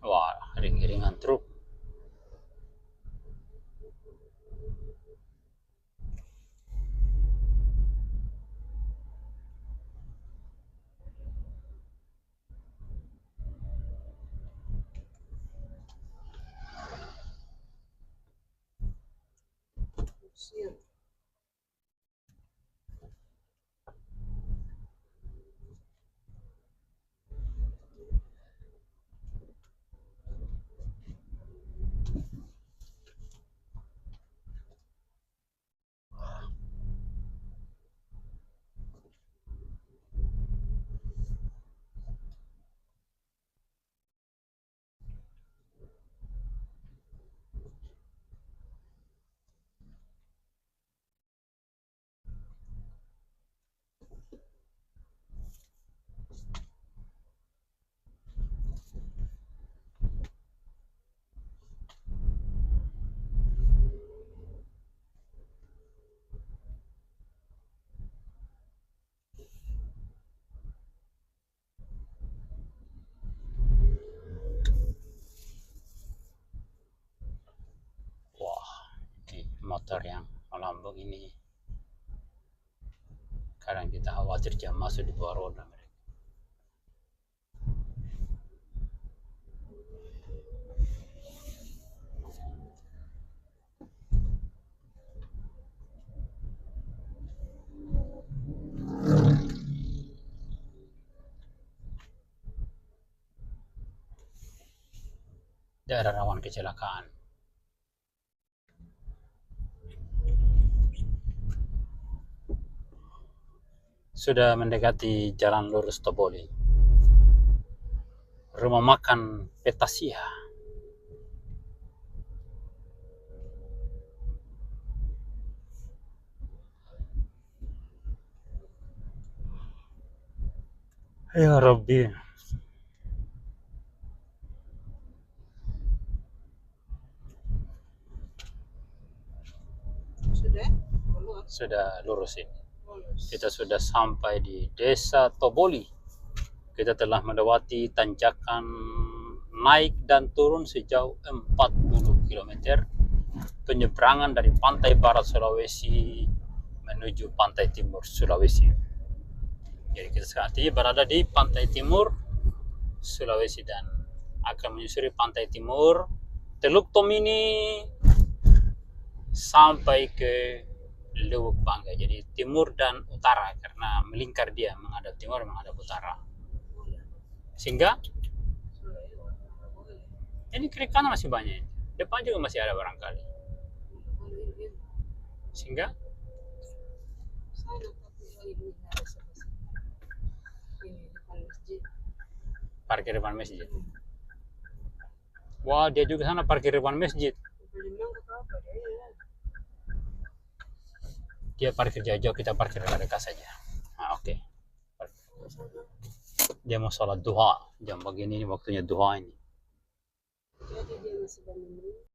Wah, ring-ringan truk. Pusir. Wah, ini motor yang melambung ini. Kadang kita khawatir jam masuk di bawah roda mereka. Daerah rawan kecelakaan. Sudah mendekati jalan lurus Toboli. Rumah makan Petasia. Ya Rabbi. Sudah? Belum? Sudah lurus ini. Lulus. Kita sudah sampai di Desa Toboli. Kita telah melewati tanjakan naik dan turun sejauh 40 km. Penyeberangan dari pantai barat Sulawesi menuju pantai timur Sulawesi. Jadi kita sekarang ini berada di pantai timur Sulawesi dan akan menyusuri pantai timur Teluk Tomini sampai ke Lubuk Banggai. Jadi timur dan utara karena melingkar dia menghadap timur menghadap utara. Sehingga Ini kiri kanan masih banyak. Depan juga masih ada barangkali. Sehingga Sana tapi ibu harus ini depan masjid. parkir depan masjid. Wah, dia juga sana parkir depan masjid. Beli mangga ke apa dia ya? Dia parkir jauh-jauh, kita parkir dekat-dekat saja. Nah, oke. Dia mau sholat duha. Jam begini ini waktunya duha ini. Jadi dia masih bangun.